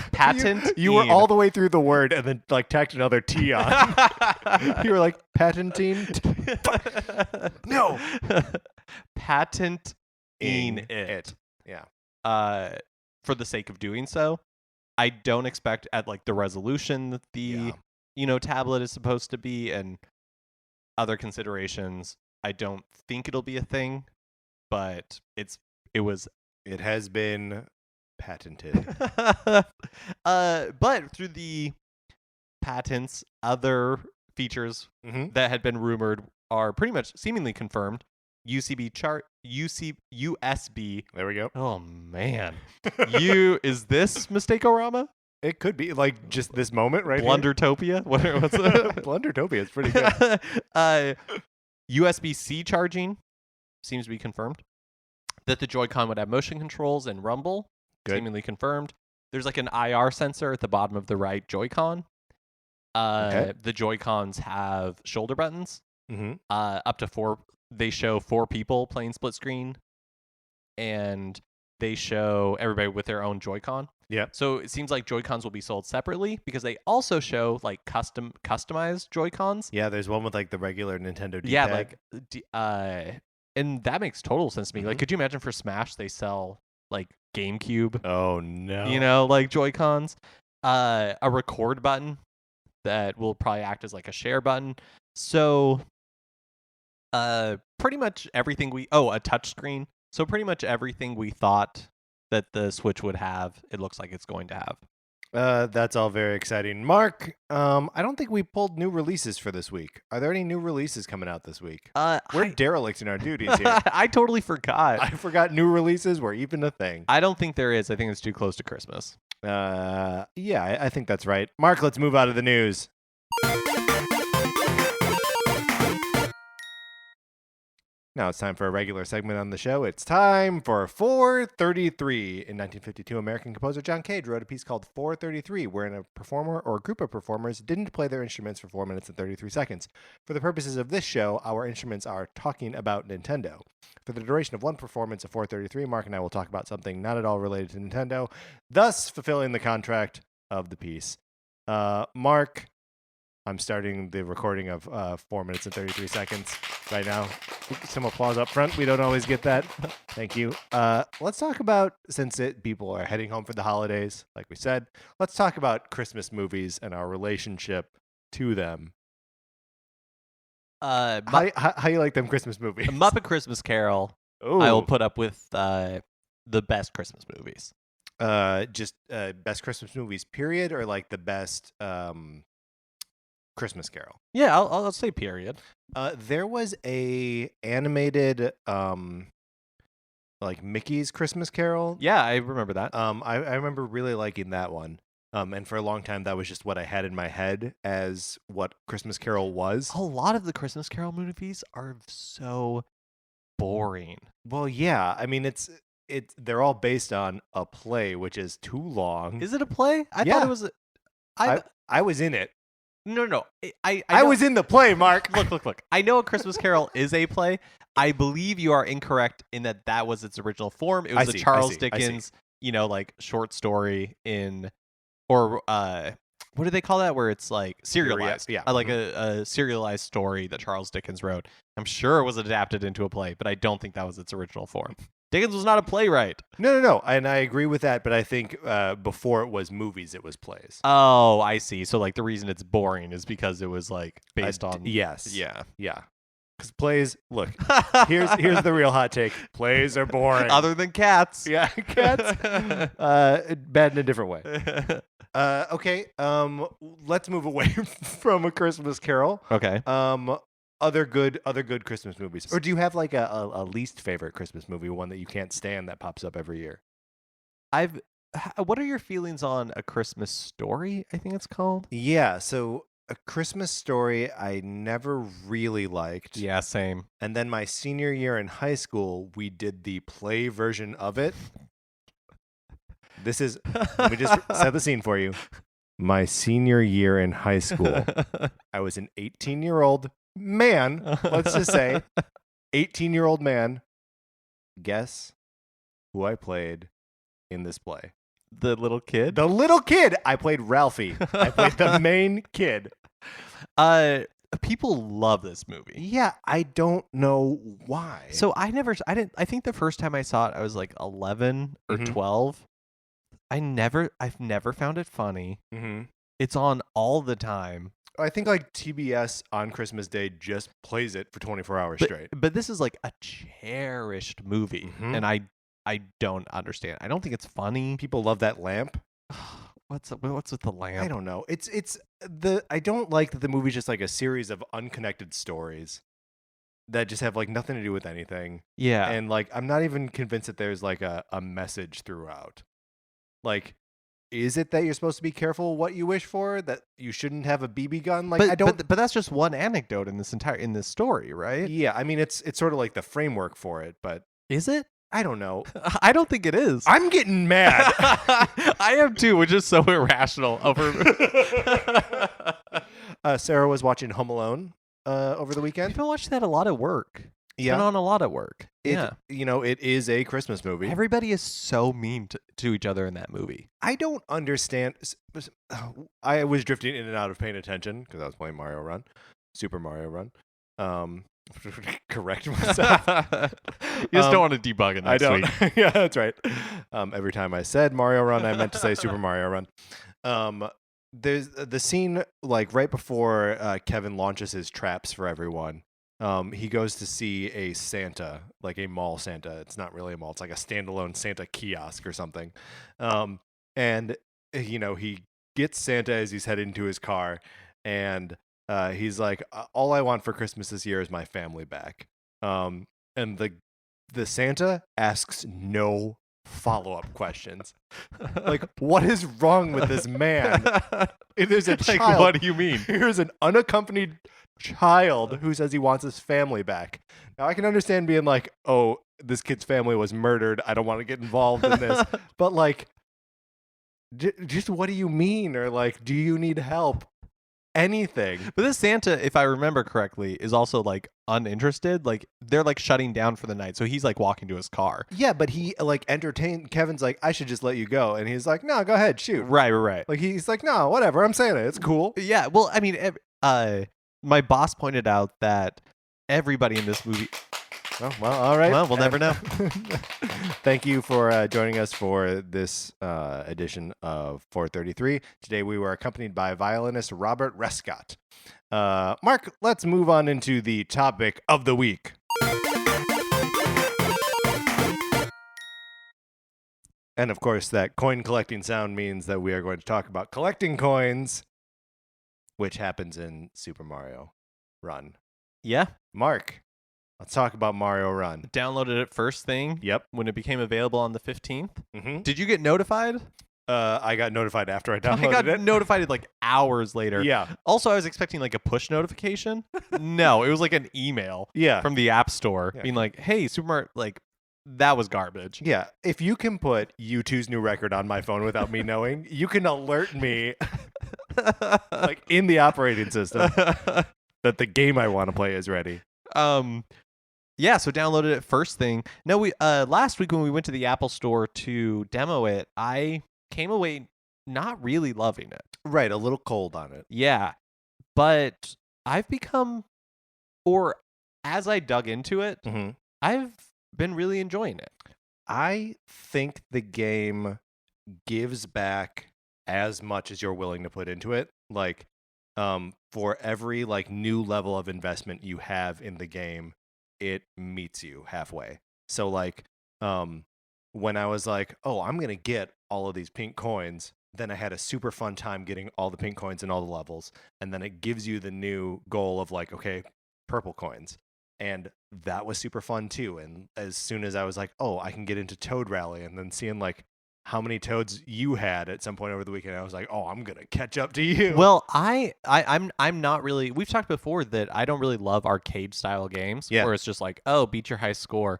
You were all the way through the word and then like tacked another T on. You were like patenting. No. Patent it. Yeah. For the sake of doing so. I don't expect at like the resolution that the tablet is supposed to be and other considerations. I don't think it'll be a thing, but it has been patented. But through the patents, other features that had been rumored are pretty much seemingly confirmed. USB. There we go. Oh man, is this Mistake-O-Rama? It could be like just this moment, right? Blundertopia. What's Blundertopia is pretty good. USB-C charging seems to be confirmed. That the Joy-Con would have motion controls and rumble. Good. Seemingly confirmed. There's like an IR sensor at the bottom of the right Joy-Con. Okay. The Joy-Cons have shoulder buttons. Mm-hmm. Up to 4. They show 4 people playing split screen, and they show everybody with their own Joy-Con. Yeah. So it seems like Joy-Cons will be sold separately because they also show like customized Joy-Cons. Yeah, there's one with like the regular Nintendo D-pad. Yeah, and that makes total sense to me. Mm-hmm. Like, could you imagine for Smash they sell like GameCube? Oh no. You know, like Joy-Cons. A record button that will probably act as like a share button. So pretty much everything a touchscreen. So pretty much everything we thought that the Switch would have, it looks like it's going to have. That's all very exciting. Mark, I don't think we pulled new releases for this week. Are there any new releases coming out this week? We're derelict in our duties here. I totally forgot. I forgot new releases were even a thing. I don't think there is. I think it's too close to Christmas. Yeah, I think that's right. Mark, let's move out of the news. Now it's time for a regular segment on the show. It's time for 433. In 1952, American composer John Cage wrote a piece called 433, wherein a performer or a group of performers didn't play their instruments for 4 minutes and 33 seconds. For the purposes of this show, our instruments are talking about Nintendo. For the duration of one performance of 433, Mark and I will talk about something not at all related to Nintendo, thus fulfilling the contract of the piece. Mark, I'm starting the recording of 4 minutes and 33 seconds right now. Some applause up front. We don't always get that. Thank you. Let's talk about, since people are heading home for the holidays, like we said, let's talk about Christmas movies and our relationship to them. How you like them Christmas movies? A Muppet Christmas Carol. Ooh. I will put up with the best Christmas movies. Just best Christmas movies, period, or like the best Christmas Carol? Yeah, I'll say period. There was a animated like Mickey's Christmas Carol. Yeah, I remember that. I remember really liking that one. And for a long time, that was just what I had in my head as what Christmas Carol was. A lot of the Christmas Carol movies are so boring. Well, yeah. I mean, they're all based on a play, which is too long. Is it a play? I Yeah. thought it was. I was in it. No. I was in the play, Mark. Look. I know A Christmas Carol is a play. I believe you are incorrect in that was its original form. It was a Charles Dickens, like short story what do they call that? Where it's like serialized. Yeah. Like a serialized story that Charles Dickens wrote. I'm sure it was adapted into a play, but I don't think that was its original form. Dickens was not a playwright. No. And I agree with that, but I think before it was movies, it was plays. Oh, I see. So like the reason it's boring is because it was like based on. Yes. Yeah. Yeah. Because plays, look, here's the real hot take. Plays are boring. Other than Cats. Yeah, Cats. Bad in a different way. Okay. Let's move away from A Christmas Carol. Okay. Other good Christmas movies. Or do you have like a least favorite Christmas movie, one that you can't stand that pops up every year? What are your feelings on A Christmas Story? I think it's called. Yeah. So A Christmas Story, I never really liked. Yeah, same. And then my senior year in high school, we did the play version of it. Let me just set the scene for you. My senior year in high school, I was an 18-year-old man, let's just say, 18-year-old man. Guess who I played in this play? The little kid? The little kid! I played Ralphie. I played the main kid. People love this movie. Yeah, I don't know why. So I think the first time I saw it, I was like 11 or 12. I've never found it funny. Mm-hmm. It's on all the time. I think like TBS on Christmas Day just plays it for 24 hours straight. But this is like a cherished movie, and I don't understand. I don't think it's funny. People love that lamp. What's with the lamp? I don't know. I don't like that the movie's just like a series of unconnected stories that just have like nothing to do with anything. Yeah. And like I'm not even convinced that there's like a message throughout. Like, is it that you're supposed to be careful what you wish for? That you shouldn't have a BB gun? Like, I don't. But that's just one anecdote in this story, right? Yeah, I mean, it's sort of like the framework for it, but is it? I don't know. I don't think it is. I'm getting mad. I am too, which is so irrational. Sarah was watching Home Alone over the weekend. I've been watching that a lot at work. Yeah. Been on a lot of work. It is a Christmas movie. Everybody is so mean to each other in that movie. I don't understand. I was drifting in and out of paying attention because I was playing Super Mario Run. Correct myself. You just don't want to debug it next week. Yeah, that's right. Every time I said Mario Run, I meant to say Super Mario Run. There's the scene like right before Kevin launches his traps for everyone. He goes to see a Santa, like a mall Santa. It's not really a mall. It's like a standalone Santa kiosk or something. And, he gets Santa as he's heading to his car. And he's like, all I want for Christmas this year is my family back. And the Santa asks no follow-up questions. Like, what is wrong with this man? There's a child. Like, what do you mean? Here's an unaccompanied child who says he wants his family back. Now I can understand being like, oh, this kid's family was murdered, I don't want to get involved in this. But like, just what do you mean? Or like, do you need help? Anything. But this Santa, if I remember correctly, is also like uninterested. Like they're like shutting down for the night, so he's like walking to his car. Yeah, but he like entertained. Kevin's like, I should just let you go, and he's like, no, go ahead, shoot. Right. Like he's like, no, whatever, I'm Santa, it's cool. Yeah. Well, I mean, my boss pointed out that everybody in this movie. Oh, well, all right. Well, we'll never know. Thank you for joining us for this edition of 433. Today we were accompanied by violinist Robert Rescott. Mark, let's move on into the topic of the week. And of course, that coin collecting sound means that we are going to talk about collecting coins, which happens in Super Mario Run. Yeah. Mark, let's talk about Mario Run. Downloaded it first thing. Yep. When it became available on the 15th. Mm-hmm. Did you get notified? I got notified after I downloaded I got it. notified like hours later. Yeah. Also, I was expecting like a push notification. No, it was like an email from the App Store being like, hey, Super Mario, like, that was garbage. Yeah. If you can put U2's new record on my phone without me knowing, you can alert me like in the operating system that the game I want to play is ready. Yeah, so downloaded it first thing. No, we last week when we went to the Apple Store to demo it, I came away not really loving it. Right, a little cold on it. Yeah. But I've become, or as I dug into it, Mm-hmm. I've been really enjoying it. I think the game gives back as much as you're willing to put into it. Like, for every like new level of investment you have in the game, it meets you halfway. So like, when I was like, oh, I'm gonna get all of these pink coins, then I had a super fun time getting all the pink coins in all the levels, and then it gives you the new goal of like, okay, purple coins. And that was super fun too. And as soon as I was like, oh, I can get into Toad Rally, and then seeing like how many toads you had at some point over the weekend, I was like, oh, I'm gonna catch up to you. Well, I'm not really. We've talked before that I don't really love arcade style games Yeah. where it's just like, oh, beat your high score.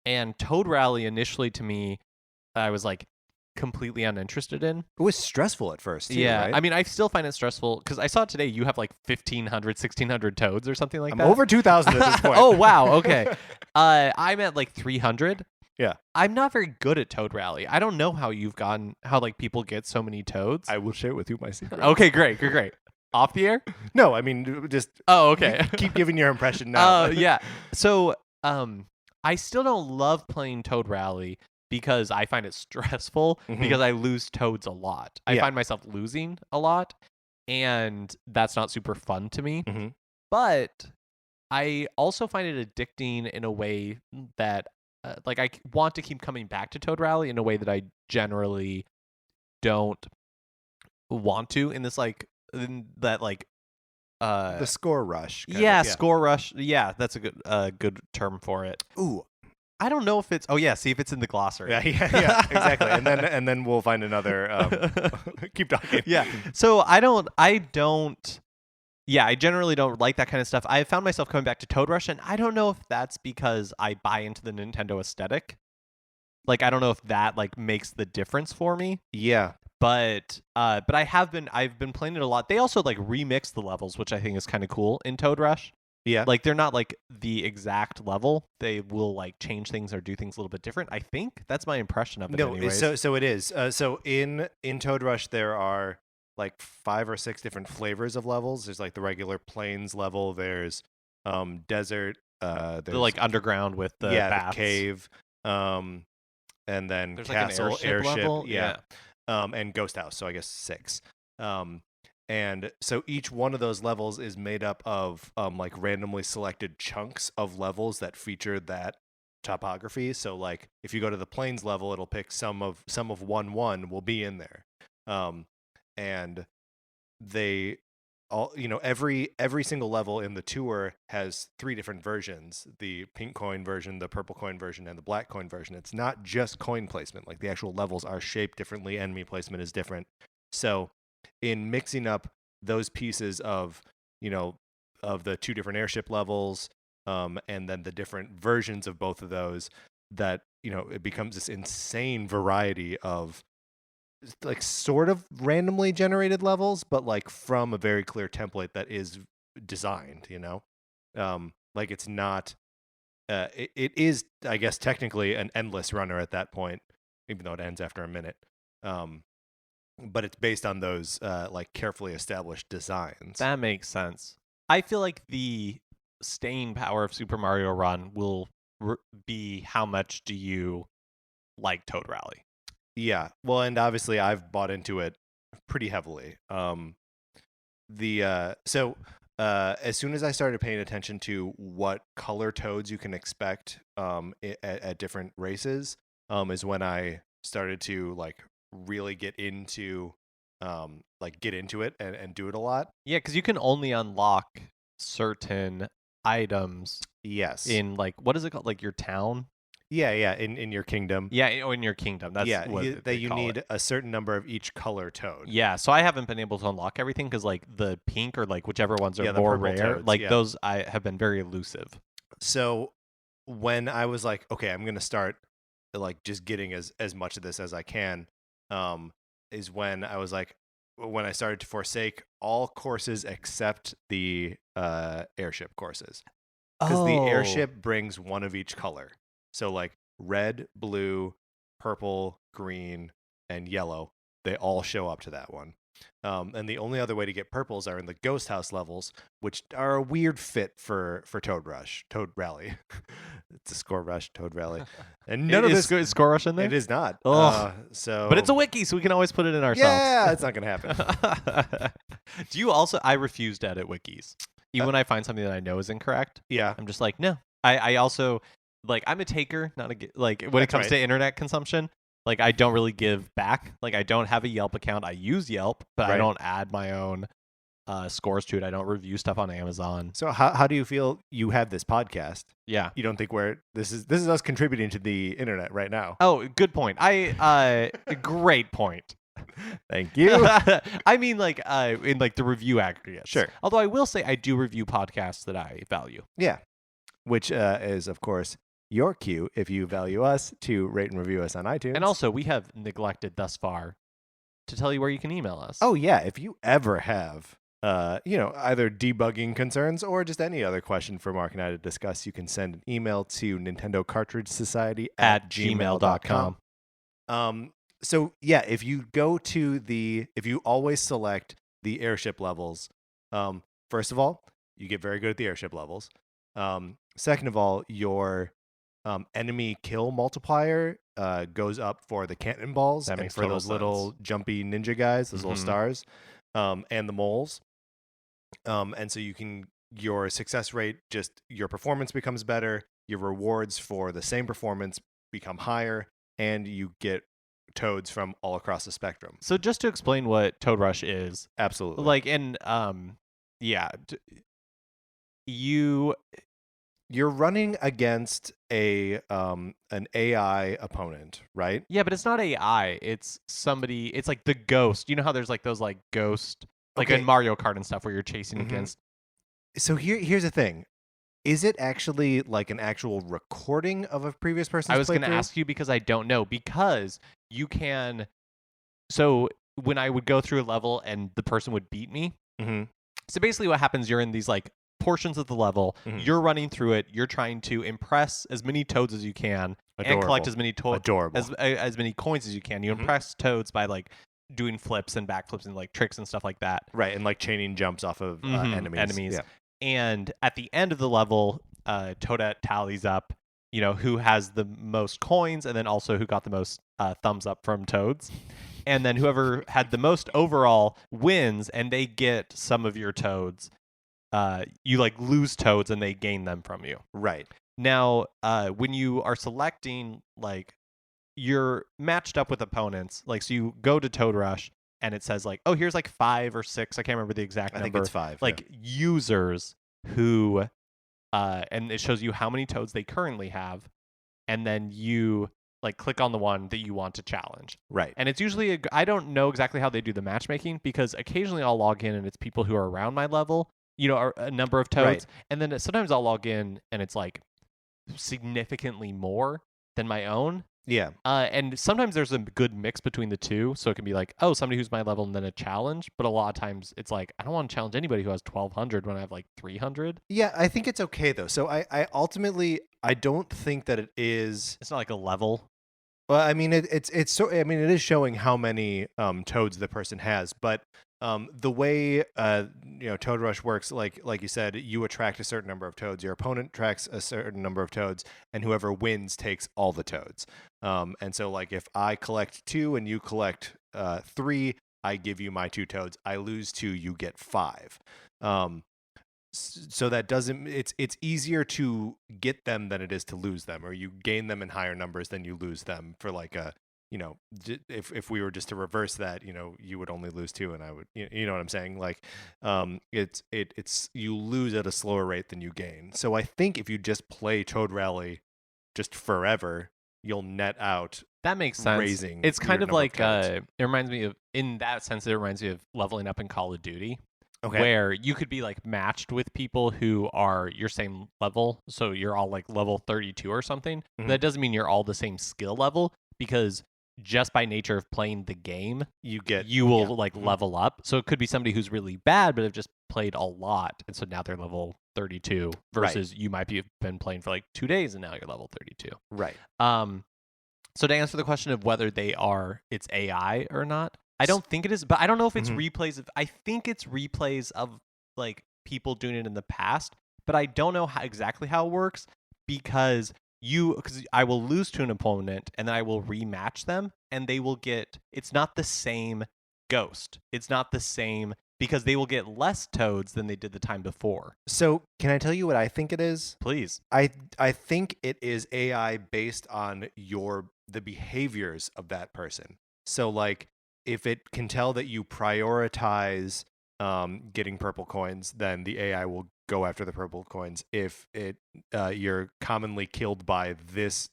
And Toad Rally initially to me, I was like completely uninterested in. It was stressful at first too, Yeah, right? I mean, I still find it stressful because I saw today you have like 1,500, 1,600 toads or something like I'm that. over 2,000 at this point. Oh wow, okay. I'm at like 300. Yeah. I'm not very good at Toad Rally. I don't know how how like people get so many toads. I will share with you my secret. Okay, great. Off the air? No, I mean just Oh, okay. keep giving your impression now. Yeah. So, I still don't love playing Toad Rally because I find it stressful Mhm. because I lose toads a lot. I Yeah. find myself losing a lot, and that's not super fun to me. Mhm. But I also find it addicting in a way that, like, I want to keep coming back to Toad Rally in a way that I generally don't want to. In this, like, The score rush. kind yeah, of, score rush. Yeah, that's a good term for it. Ooh. I don't know if it's. Oh yeah, see if it's in the glossary. Yeah, exactly. And then we'll find another. Keep talking. Yeah. So I don't. Yeah, I generally don't like that kind of stuff. I found myself coming back to Toad Rush, and I don't know if that's because I buy into the Nintendo aesthetic. Like, I don't know if that like makes the difference for me. Yeah. But I've been playing it a lot. They also like remix the levels, which I think is kind of cool in Toad Rush. Yeah. Like, they're not like the exact level. They will like change things or do things a little bit different. I think that's my impression of it. No, anyways. so it is. So in Toad Rush there are like 5 or 6 different flavors of levels. There's like the regular plains level. There's desert. There's the like underground with the the baths. cave. And then There's castle, like an airship level. Yeah. And ghost house. So I guess 6. And so each one of those levels is made up of like randomly selected chunks of levels that feature that topography. So like if you go to the plains level, it'll pick some of 1-1 will be in there. And they all, every single level in the tour has 3 different versions: the pink coin version, the purple coin version, and the black coin version. It's not just coin placement. Like the actual levels are shaped differently, enemy placement is different. So in mixing up those pieces of of the 2 different airship levels, and then the different versions of both of those, that it becomes this insane variety of like sort of randomly generated levels, but like from a very clear template that is designed. Like it's not it is, I guess, technically an endless runner at that point, even though it ends after a minute. But it's based on those like carefully established designs. That makes sense. I feel like the staying power of Super Mario Run will be how much do you like Toad Rally? Yeah. Well, and obviously I've bought into it pretty heavily. So as soon as I started paying attention to what color toads you can expect at different races, is when I started to like really get into it and do it a lot. Yeah, because you can only unlock certain items Yes. in like, what is it called? Like your town? Yeah, in your kingdom. Yeah, in your kingdom. That's what that you call need it. a certain number of each color toad. Yeah, so I haven't been able to unlock everything because like the pink or like whichever ones are Yeah, the more purple rare, toads, like yeah. those I have been very elusive. So when I was like, okay, I'm gonna start like just getting as much of this as I can, is when I was like, when I started to forsake all courses except the airship courses, because the airship brings one of each color. So like red, blue, purple, green, and yellow they all show up to that one. And the only other way to get purples are in the Ghost House levels, which are a weird fit for Toad Rally. It's a Score Rush, Toad Rally, and none of this is Score Rush in there. It is not. Ugh. So, but it's a wiki, so we can always put it in ourselves. Yeah, it's not gonna happen. Do you also? I refuse to edit wikis, even when I find something that I know is incorrect. Yeah, I'm just like, no. I also like I'm a taker, not a like when it comes to internet consumption. Like I don't really give back. Like I don't have a Yelp account. I use Yelp, but I don't add my own scores to it. I don't review stuff on Amazon. So how do you feel you have this podcast? Yeah. You don't think this is us contributing to the internet right now? Oh, good point. Great point. Thank you. I mean, like in like the review aggregates. Sure. Although I will say I do review podcasts that I value. Yeah. Which is of course your cue if you value us to rate and review us on iTunes. And also we have neglected thus far to tell you where you can email us. Oh yeah, if you ever have either debugging concerns or just any other question for Mark and I to discuss, you can send an email to Nintendo Cartridge Society at gmail.com. So yeah, if you always select the airship levels, first of all, you get very good at the airship levels. Second of all, your enemy kill multiplier goes up for the cannonballs and for those little jumpy ninja guys, those little stars, and the moles. And so your success rate, your performance becomes better, your rewards for the same performance become higher, and you get toads from all across the spectrum. So just to explain what Toad Rush is. Absolutely. Like in, you're running against an AI opponent, right? Yeah, but it's not AI. It's somebody. It's like the ghost. You know how there's like those like ghost, like in Mario Kart and stuff, where you're chasing against. So here's the thing: is it actually like an actual recording of a previous person's? I was going to ask you because I don't know, because you can. So when I would go through a level and the person would beat me. So basically, what happens? You're in these like portions of the level, you're running through it, you're trying to impress as many toads as you can and collect as many as many coins as you can. You impress toads by like doing flips and backflips and like tricks and stuff like that, right? And like chaining jumps off of enemies. Yeah. And at the end of the level, Toadette tallies up who has the most coins, and then also who got the most thumbs up from toads. And then whoever had the most overall wins, and they get some of your toads. You like lose toads and they gain them from you. Right. Now, when you are selecting, like, you're matched up with opponents. Like, so you go to Toad Rush and it says like, oh, here's like 5 or 6. I can't remember the exact number. I think it's 5. Like users who, and it shows you how many toads they currently have. And then you like click on the one that you want to challenge. Right. And it's usually, I don't know exactly how they do the matchmaking, because occasionally I'll log in and it's people who are around my level, a number of toads. Right. And then sometimes I'll log in and it's like significantly more than my own. Yeah. And sometimes there's a good mix between the two. So it can be like, oh, somebody who's my level and then a challenge. But a lot of times it's like, I don't want to challenge anybody who has 1,200 when I have like 300. Yeah, I think it's okay though. So I ultimately, I don't think that it is. It's not like a level. Well, I mean, it is showing how many toads the person has, but the way Toad Rush works, like you said, you attract a certain number of toads, your opponent attracts a certain number of toads, and whoever wins takes all the toads. And so like if I collect 2 and you collect 3, I give you my 2 toads. I lose 2, you get 5. So that doesn't, it's easier to get them than it is to lose them, or you gain them in higher numbers than you lose them for like a, if we were just to reverse that, you would only lose 2 and I would, you know what I'm saying? Like, it's you lose at a slower rate than you gain. So I think if you just play Toad Rally just forever, you'll net out. That makes sense. Raising it's kind of like, it reminds me of, in that sense, it reminds me of leveling up in Call of Duty. Okay. Where you could be like matched with people who are your same level. So you're all like level 32 or something. Mm-hmm. That doesn't mean you're all the same skill level, because just by nature of playing the game, you will level up. So it could be somebody who's really bad, but have just played a lot. And so now they're level 32 versus you might have been playing for like 2 days and now you're level 32. Right. So to answer the question of whether it's AI or not, I don't think it is, but I don't know if it's Mhm. replays of. I think it's replays of like people doing it in the past, but I don't know exactly how it works because I will lose to an opponent and then I will rematch them and they will get. It's not the same ghost. It's not the same because they will get less toads than they did the time before. So can I tell you what I think it is? Please. I think it is AI based on the behaviors of that person. So like if it can tell that you prioritize getting purple coins, then the AI will go after the purple coins. If you're commonly killed by this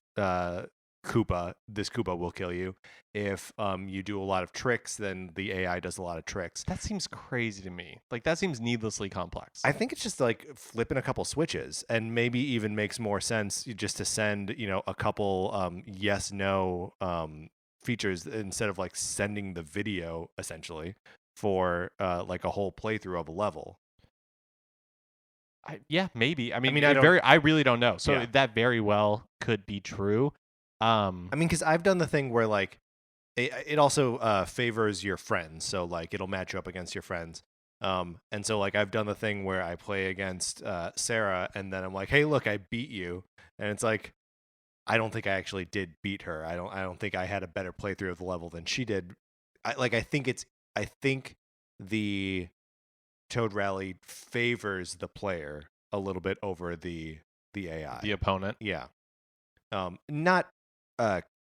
Koopa, this Koopa will kill you. If you do a lot of tricks, then the AI does a lot of tricks. That seems crazy to me. Like that seems needlessly complex. I think it's just like flipping a couple switches, and maybe even makes more sense just to send, a couple yes no features instead of like sending the video essentially for like a whole playthrough of a level. Yeah, maybe. I mean, I don't. I really don't know. So Yeah. that very well could be true. I mean, because I've done the thing where like it also favors your friends, so like it'll match you up against your friends. And so like I've done the thing where I play against Sarah, and then I'm like, hey, look, I beat you, and it's like I don't think I actually did beat her. I don't think I had a better playthrough of the level than she did. I think the Toad Rally favors the player a little bit over the AI. the opponent. Yeah. Not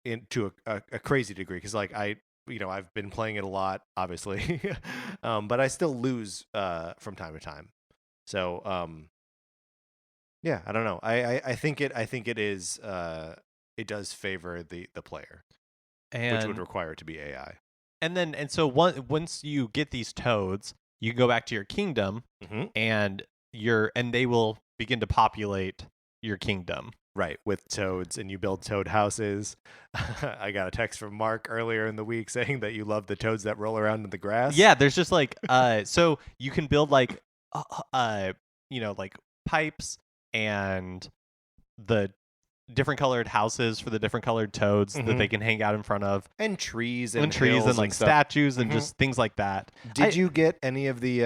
into a crazy degree, because like I've been playing it a lot, obviously, but I still lose from time to time. So yeah, I don't know. I think it is it does favor the player, which would And require it to be AI. and so once you get these toads, you can go back to your kingdom Mm-hmm. and they will begin to populate your kingdom. Right, with toads, and you build toad houses. I got a text from Mark earlier in the week saying that you love the toads that roll around in the grass. Yeah, there's just like so you can build like like pipes and the different colored houses for the different colored toads that they can hang out in front of, and trees and trees hills and like stuff. statues and Mhm. just things like that. Did you get any of the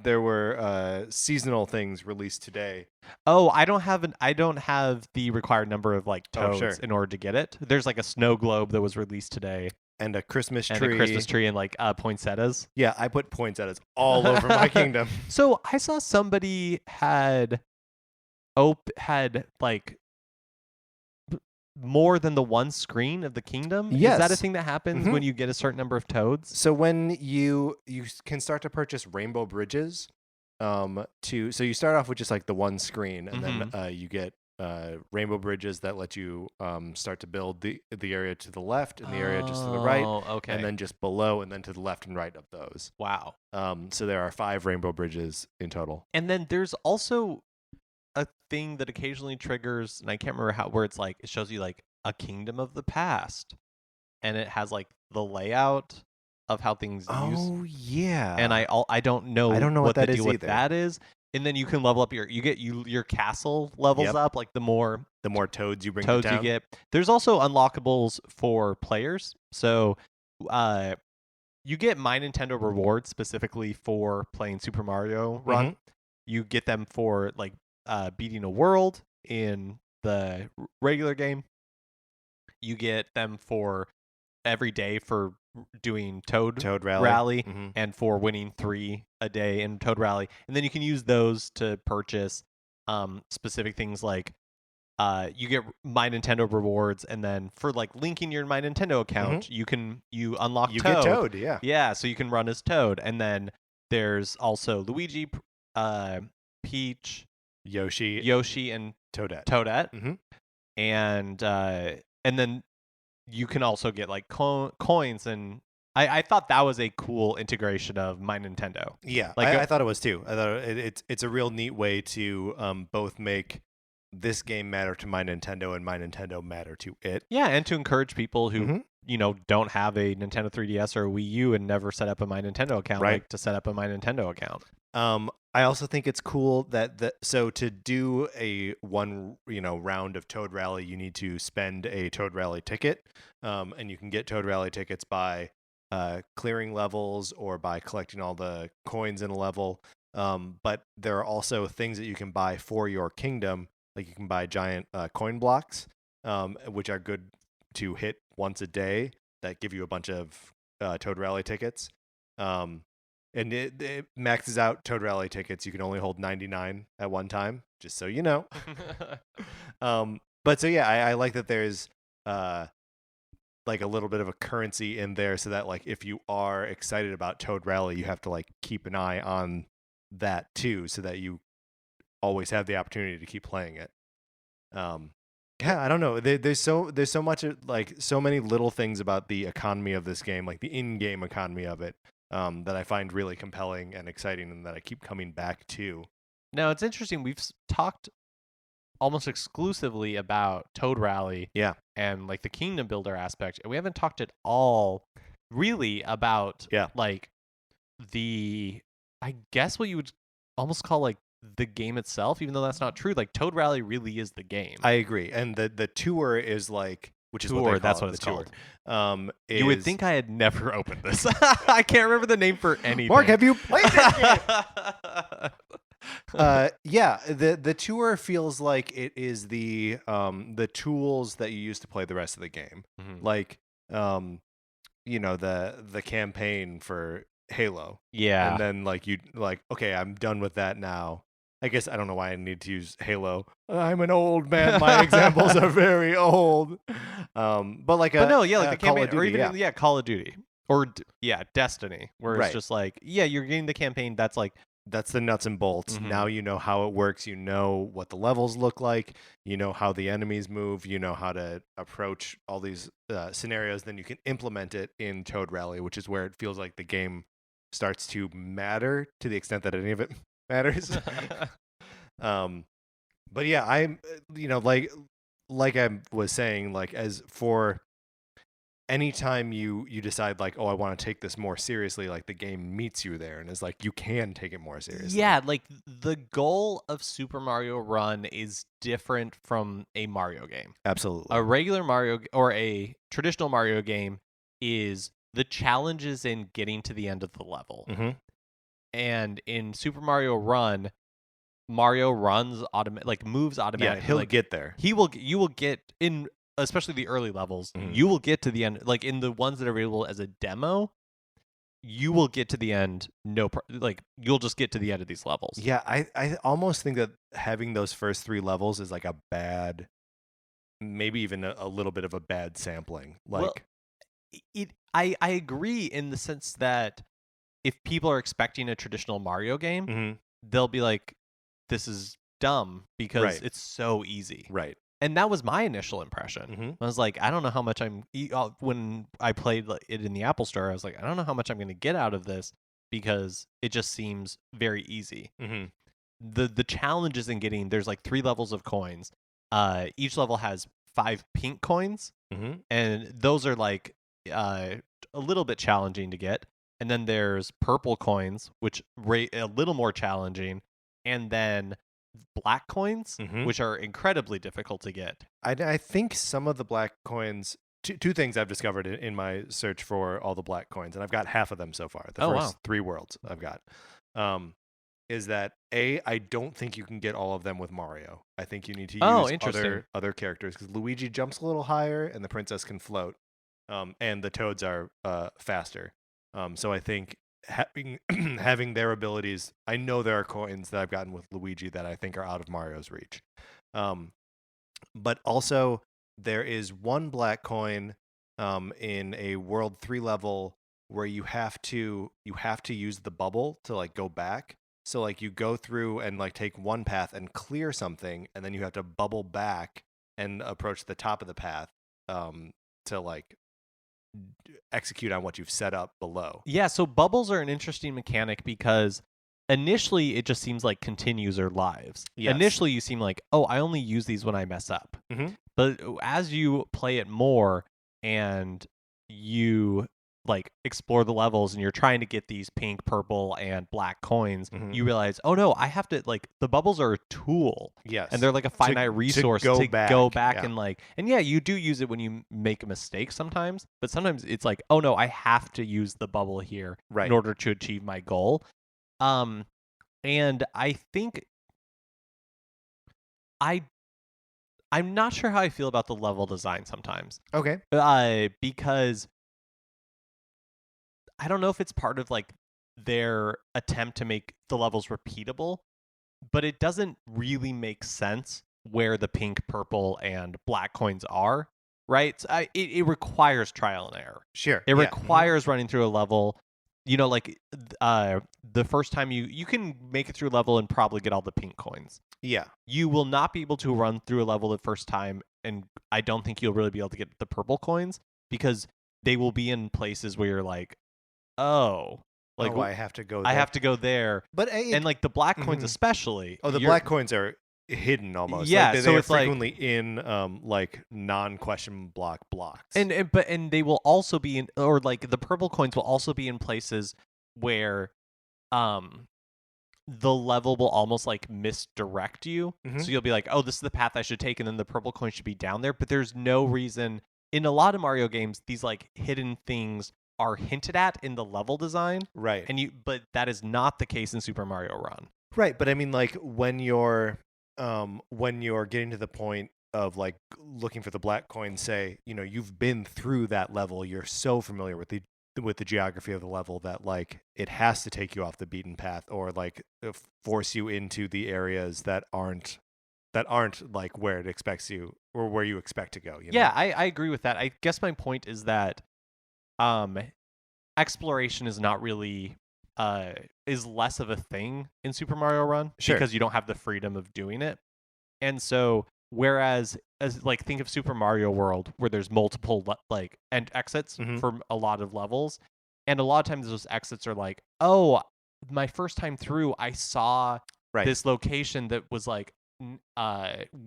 there were seasonal things released today? Oh, I don't have the required number of like Oh, toads sure. in order to get it. There's like a snow globe that was released today And a Christmas and tree. a Christmas tree and like poinsettias. Yeah, I put poinsettias all over my kingdom. So I saw somebody had like more than the one screen of the kingdom. Is that a Yes. thing that happens Mhm. when you get a certain number of toads? So when you can start to purchase rainbow bridges, so you start off with just like the one screen, and then you get rainbow bridges that let you start to build the area to the left and the area just to the right, Oh, okay. and then just below and then to the left and right of those. Wow. So there are 5 rainbow bridges in total. And then there's also a thing that occasionally triggers, and I can't remember where it's like it shows you like a kingdom of the past, and it has like the layout of how things use. Oh yeah. And I don't know what that the is deal with either. that is. And then you can level up your castle levels Yep. up, like the more toads you bring toads to town. you get. There's also unlockables for players. So you get My Nintendo rewards specifically for playing Super Mario Run. You get them for like beating a world in the regular game. You get them for every day for doing Toad Rally Mhm. and for winning 3 a day in Toad Rally. And then you can use those to purchase specific things like you get My Nintendo rewards, and then for like linking your My Nintendo account, you unlock You Toad. get Toad, yeah. Yeah, so you can run as Toad. And then there's also Luigi, Peach, Yoshi, and Toadette. Toadette. And then you can also get like coins, and I thought that was a cool integration of My Nintendo. Yeah, Like I thought it was too. I thought it's a real neat way to both make this game matter to My Nintendo and My Nintendo matter to it. Yeah, and to encourage people who Mhm. don't have a Nintendo 3DS or a Wii U and never set up a My Nintendo account, Right. like to set up a My Nintendo account. I also think it's cool that so to do a one round of Toad Rally, you need to spend a Toad Rally ticket, and you can get Toad Rally tickets by clearing levels or by collecting all the coins in a level. But there are also things that you can buy for your kingdom. Like you can buy giant coin blocks, which are good to hit once a day that give you a bunch of Toad Rally tickets. And it maxes out Toad Rally tickets. You can only hold 99 at one time, just so you know. But so yeah, I like that there's like a little bit of a currency in there, so that like if you are excited about Toad Rally, you have to like keep an eye on that too, so that you always have the opportunity to keep playing it. Yeah, I don't know. There's so much like so many little things about the economy of this game, like the in-game economy of it, that I find really compelling and exciting, and that I keep coming back to. Now it's interesting. We've talked almost exclusively about Toad Rally, Yeah, and like the kingdom builder aspect, and we haven't talked at all really about like the, I guess what you would almost call like the game itself, even though that's not true. Like Toad Rally really is the game. I agree, and the tour is like, which is Tour, what they call that's it, what it's the tour. called. You would think I had never opened this. I can't remember the name for anything. Mark, have you played this game? Yeah, the tour feels like it is the tools that you use to play the rest of the game. Mhm. Like you know, the campaign for Halo. Yeah. And then like you like, okay, I'm done with that now. I guess I don't know why I need to use Halo. I'm an old man. My examples are very old. But like But no, yeah, like the Call campaign, of Duty, or even yeah. Call of Duty, or Destiny, where it's Right. just like, yeah, you're getting the campaign. That's like, That's the nuts and bolts. Mhm. Now you know how it works. You know what the levels look like. You know how the enemies move. You know how to approach all these scenarios. Then you can implement it in Toad Rally, which is where it feels like the game starts to matter to the extent that any of it matters. But yeah, I'm, you know, like I was saying, like as for anytime you decide like, oh, I want to take this more seriously, like the game meets you there and is like, you can take it more seriously. yeah, like the goal of Super Mario Run is different from a Mario game. Absolutely. A regular Mario or a traditional Mario game is the challenges in getting to the end of the level. Mm-hmm. And in Super Mario Run, Mario runs moves automatically. Yeah, he'll like, get there. You will get in, especially the early levels. Mhm. You will get to the end, like in the ones that are available as a demo. You will get to the end. You'll just get to the end of these levels. Yeah, I almost think that having those first 3 levels is like a bad, maybe even a little bit of a bad sampling. Like, well, I agree in the sense that if people are expecting a traditional Mario game, mhm, they'll be like, this is dumb because Right. it's so easy. right. And that was my initial impression. Mhm. I was like, I don't know how much when I played it in the Apple Store, I was like, I don't know how much I'm going to get out of this because it just seems very easy. Mhm. The challenges in getting, there's like 3 levels of coins. Each level has 5 pink coins, Mhm. and those are like a little bit challenging to get. And then there's purple coins, which rate a little more challenging, and then black coins, Mhm. which are incredibly difficult to get. I think some of the black coins. Two things I've discovered in my search for all the black coins, and I've got half of them so far. The Oh, first wow. 3 worlds I've got. Is that I don't think you can get all of them with Mario. I think you need to use Interesting. other characters, because Luigi jumps a little higher and the princess can float, and the toads are faster. So I think having having their abilities, I know there are coins that I've gotten with Luigi that I think are out of Mario's reach. But also there is one black coin in a World 3 level where you have to use the bubble to like go back. So like you go through and like take one path and clear something, and then you have to bubble back and approach the top of the path to like execute on what you've set up below. Yeah, so bubbles are an interesting mechanic because initially it just seems like continues or lives. Yes. Initially you seem like, oh, I only use these when I mess up. Mhm. But as you play it more and you like explore the levels and you're trying to get these pink, purple, and black coins, Mhm. you realize, oh no, I have to like the bubbles are a tool. Yes. And they're like a finite resource go to back, go back yeah. and like, and yeah, you do use it when you make a mistake sometimes, but sometimes it's like, oh no, I have to use the bubble here Right. in order to achieve my goal. And I think I'm not sure how I feel about the level design sometimes. Okay. Because I don't know if it's part of like their attempt to make the levels repeatable, but it doesn't really make sense where the pink, purple, and black coins are, right? So it requires trial and error. Sure. It yeah. requires running through a level. You know, like the first time you can make it through a level and probably get all the pink coins. Yeah. You will not be able to run through a level the first time, and I don't think you'll really be able to get the purple coins because they will be in places where you're like, oh, like I have to go there. I have to go there. But And like the black coins Mhm. especially. the black coins are hidden almost. Yeah, Like, so they're it's like- frequently in like non-question block blocks. And they will also be in, or like the purple coins will also be in places where the level will almost like misdirect you. Mhm. So you'll be like, oh, this is the path I should take, and then the purple coin should be down there. But there's no reason in a lot of Mario games, these like hidden things are hinted at in the level design. right. But that is not the case in Super Mario Run. Right, but I mean, like when you're getting to the point of like looking for the black coin, say, you've been through that level, you're so familiar with the geography of the level that like it has to take you off the beaten path or like force you into the areas that aren't like where it expects you or where you expect to go. Yeah, I agree with that. I guess my point is that exploration is not really is less of a thing in Super Mario Run Sure. because you don't have the freedom of doing it. And so whereas as like think of Super Mario World where there's multiple like end exits Mhm. for a lot of levels, and a lot of times those exits are like, oh, my first time through I saw Right. this location that was like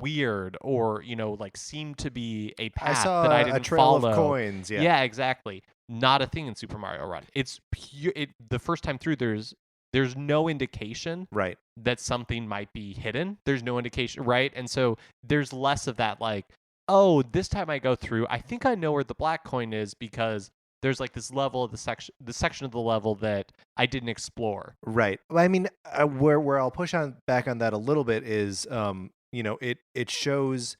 weird or like seemed to be a I path saw that I a didn't trail follow. of coins. Yeah. Yeah, exactly. Not a thing in Super Mario Run. It's pure. The first time through, there's no indication Right. that something might be hidden. There's no indication, right? And so there's less of that like, oh, this time I go through, I think I know where the black coin is because there's like this level of the section of the level that I didn't explore. Right. Well, I mean, where I'll push on back on that a little bit is, it shows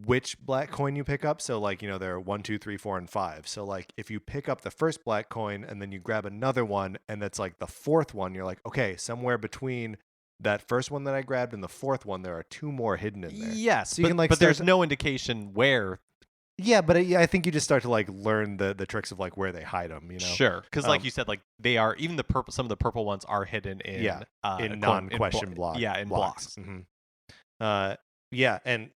which black coin you pick up. So like, there are 1, 2, 3, 4, and 5. So like, if you pick up the first black coin and then you grab another one, and that's like the fourth one, you're like, okay, somewhere between that first one that I grabbed and the fourth one, there are 2 more hidden in there. Yes, So you can, like, but start there's to- no indication where. Yeah, but I think you just start to like learn the tricks of like where they hide them. Sure, because like you said, like they are even the purple. Some of the purple ones are hidden in in non-question blocks. Yeah, in blocks. Mm-hmm. Yeah, and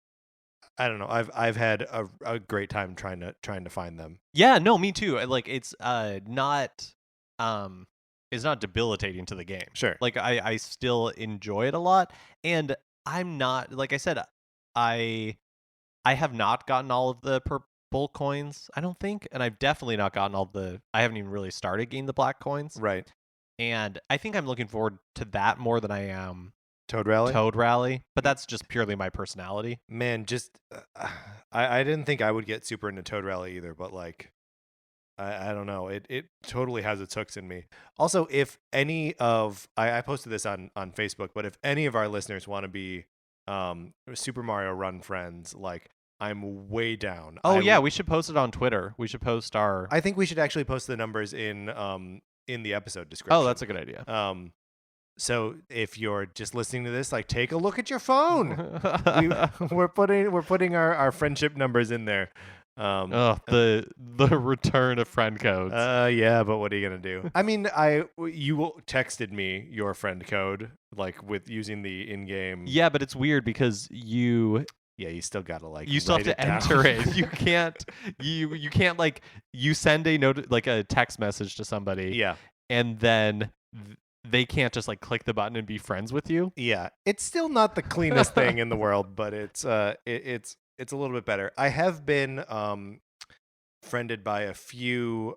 I don't know. I've had a great time trying to find them. Yeah, no, me too. Like it's not debilitating to the game. Sure. Like I still enjoy it a lot, and I'm not, like I said, I have not gotten all of the purple coins, I don't think, and I've definitely not gotten I haven't even really started getting the black coins. Right. And I think I'm looking forward to that more than I am Toad Rally. but that's just purely my personality. Man, just I didn't think I would get super into Toad Rally either, but like I don't know. It totally has its hooks in me. Also, if any of I posted this on Facebook, but if any of our listeners want to be Super Mario Run friends, like I'm way down. Oh yeah, we should post it on Twitter. We should post our I think we should actually post the numbers in the episode description. Oh, that's a good idea. So if you're just listening to this, like take a look at your phone. We're putting our friendship numbers in there. The return of friend codes. Yeah, but what are you gonna do? I mean, you texted me your friend code, like with using the in-game. Yeah, but it's weird because you still gotta like you still have to enter it. You can't you can't like you send a note like a text message to somebody. Yeah, and then they can't just like click the button and be friends with you. Yeah, it's still not the cleanest thing in the world, but it's a little bit better. I have been friended by a few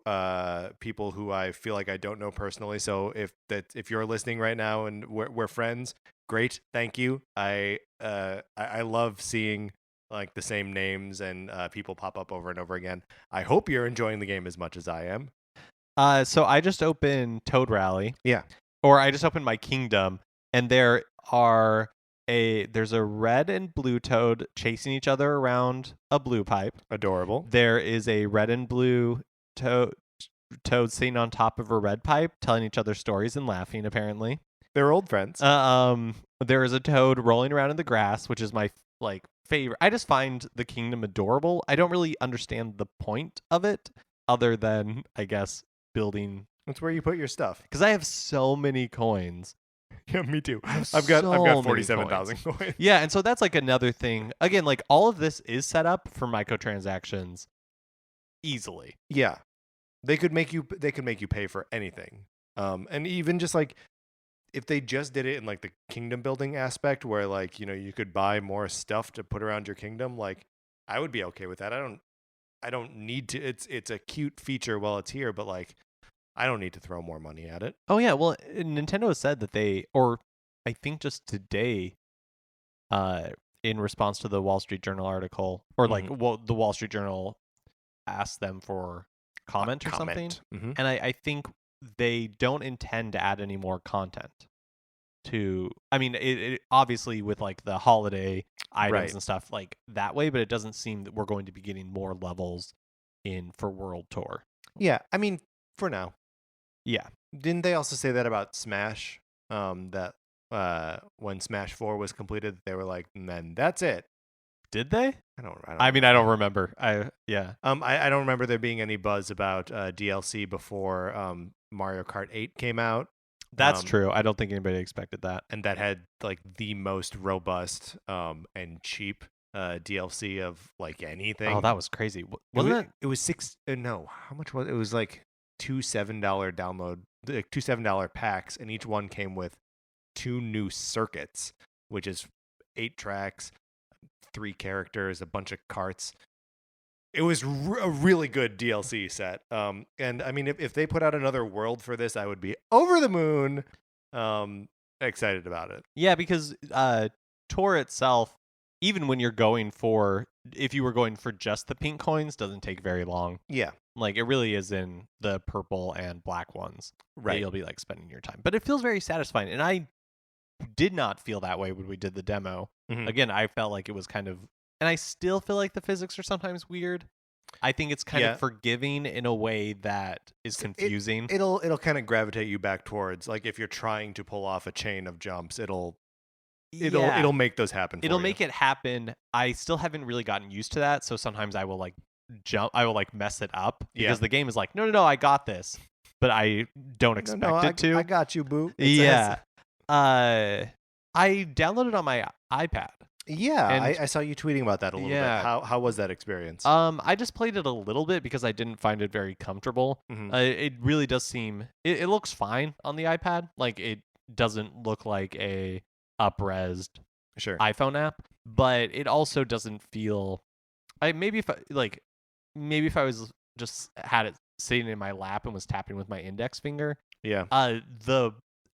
people who I feel like I don't know personally. So if you're listening right now and we're friends, great, thank you. I love seeing like the same names and people pop up over and over again. I hope you're enjoying the game as much as I am. So I just opened Toad Rally. Yeah. Or I just opened my kingdom, and there's a red and blue toad chasing each other around a blue pipe. Adorable. There is a red and blue toad sitting on top of a red pipe, telling each other stories and laughing. Apparently, They're old friends. there is a toad rolling around in the grass, which is my favorite. I just find the kingdom adorable. I don't really understand the point of it, other than I guess building. That's where you put your stuff. Because I have so many coins. Yeah, me too. I've got so many 47,000 coins. Yeah, and so that's like another thing. Again, like all of this is set up for microtransactions easily. Yeah. They could make you pay for anything. And even just like if they just did it in like the kingdom building aspect where like, you could buy more stuff to put around your kingdom, like I would be okay with that. I don't need to. It's a cute feature while it's here, but like I don't need to throw more money at it. Oh yeah, well Nintendo has said that or I think just today, in response to the Wall Street Journal article, or the Wall Street Journal asked them for comment or something, and I think they don't intend to add any more content. I mean, it obviously with like the holiday items and stuff like that way, but it doesn't seem that we're going to be getting more levels in for World Tour. Yeah, I mean, for now. Yeah. Didn't they also say that about Smash? That when Smash 4 was completed, they were like, and then that's it. Did they? I don't remember. I don't remember there being any buzz about DLC before Mario Kart 8 came out. That's true. I don't think anybody expected that. And that had like the most robust and cheap DLC of like anything. Oh, that was crazy. It was six. No, how much was it? It was like two $7 download, like two $7 packs, and each one came with 2 new circuits, which is 8 tracks, 3 characters, a bunch of carts. It was a really good DLC set. And I mean, if they put out another world for this, I would be over the moon. Excited about it. Yeah, because Tour itself, even when if you were going for just the pink coins, doesn't take very long. Yeah. Like it really is in the purple and black ones. Right. That you'll be like spending your time. But it feels very satisfying. And I did not feel that way when we did the demo. Mm-hmm. Again, I felt like it was kind of, and I still feel like the physics are sometimes weird. I think it's kind of forgiving in a way that is confusing. It'll kind of gravitate you back towards, like if you're trying to pull off a chain of jumps, it'll make those happen. It'll make it happen. I still haven't really gotten used to that, so sometimes I will like jump. I will like mess it up because the game is like, no, I got this, but I don't expect it to. I got you, boo. Yeah. I downloaded on my iPad. Yeah, I saw you tweeting about that a little bit. How was that experience? I just played it a little bit because I didn't find it very comfortable. Mm-hmm. It really does seem it looks fine on the iPad. Like it doesn't look like a up-resed iPhone app, but it also doesn't feel. Maybe if I was just had it sitting in my lap and was tapping with my index finger. Yeah. The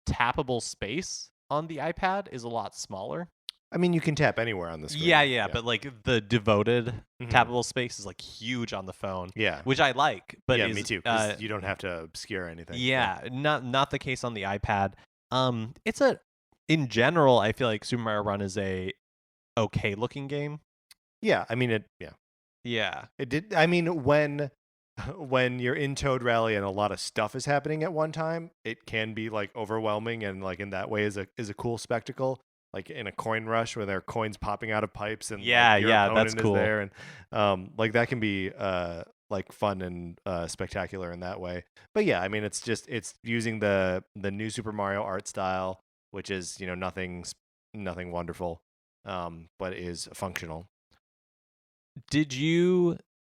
tappable space on the iPad is a lot smaller. I mean, you can tap anywhere on the screen. Yeah, but like the devoted tappable space is like huge on the phone. Yeah, which I like. But me too. You don't have to obscure anything. Yeah, not the case on the iPad. In general, I feel like Super Mario Run is a okay looking game. Yeah, I mean it. Yeah. It did. I mean, when you're in Toad Rally and a lot of stuff is happening at one time, it can be like overwhelming, and like in that way is a cool spectacle. Like in a coin rush where there are coins popping out of pipes and your opponent that's cool. is there, and like that can be like fun and spectacular in that way. But yeah, I mean it's using the new Super Mario art style, which is nothing wonderful, but is functional.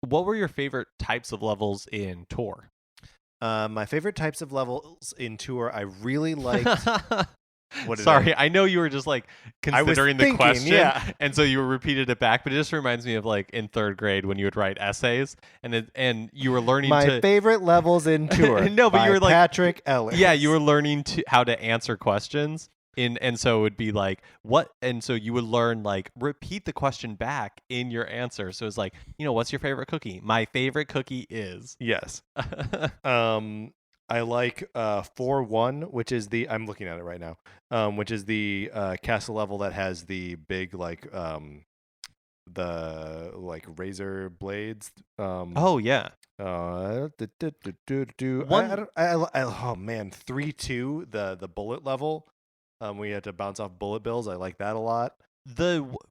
What were your favorite types of levels in Tour? My favorite types of levels in Tour, I really liked What did Sorry, I know you were just like I was considering the thinking, question, yeah. and so you repeated it back. But it just reminds me of like in third grade when you would write essays, and you were learning My to favorite levels in Tour. no, but by you were like Patrick Ellis. yeah, you were learning to how to answer questions. And so it would be like what, and so you would learn like repeat the question back in your answer. So it's like, what's your favorite cookie? My favorite cookie is. Yes. I like 4-1, which is I'm looking at it right now. Which is the castle level that has the big the razor blades. Oh yeah. I One don't, oh man, 3-2, the bullet level. We had to bounce off bullet bills. I like that a lot.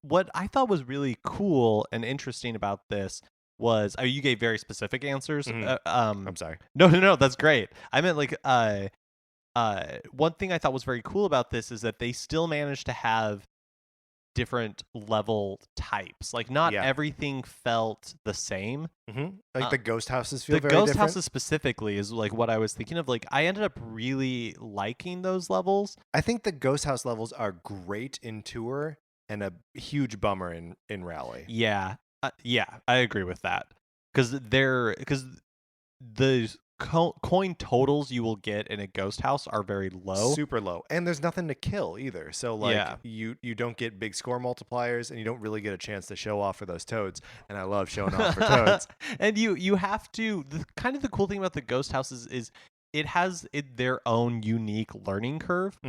what I thought was really cool and interesting about this was you gave very specific answers. Mhm. I'm sorry. No, that's great. I meant like one thing I thought was very cool about this is that they still managed to have different level types. Like not Yeah. everything felt the same. Like the ghost houses feel The very ghost different. houses specifically is like what I was thinking of. Like I ended up really liking those levels. I think the ghost house levels are great in Tour and a huge bummer in Rally. Yeah, I agree with that because the coin totals you will get in a ghost house are very low, Super low, and there's nothing to kill either. So like Yeah. you don't get big score multipliers, and you don't really get a chance to show off for those toads. And I love showing off for toads. And you have to. The cool thing about the ghost houses is it has their own unique learning curve.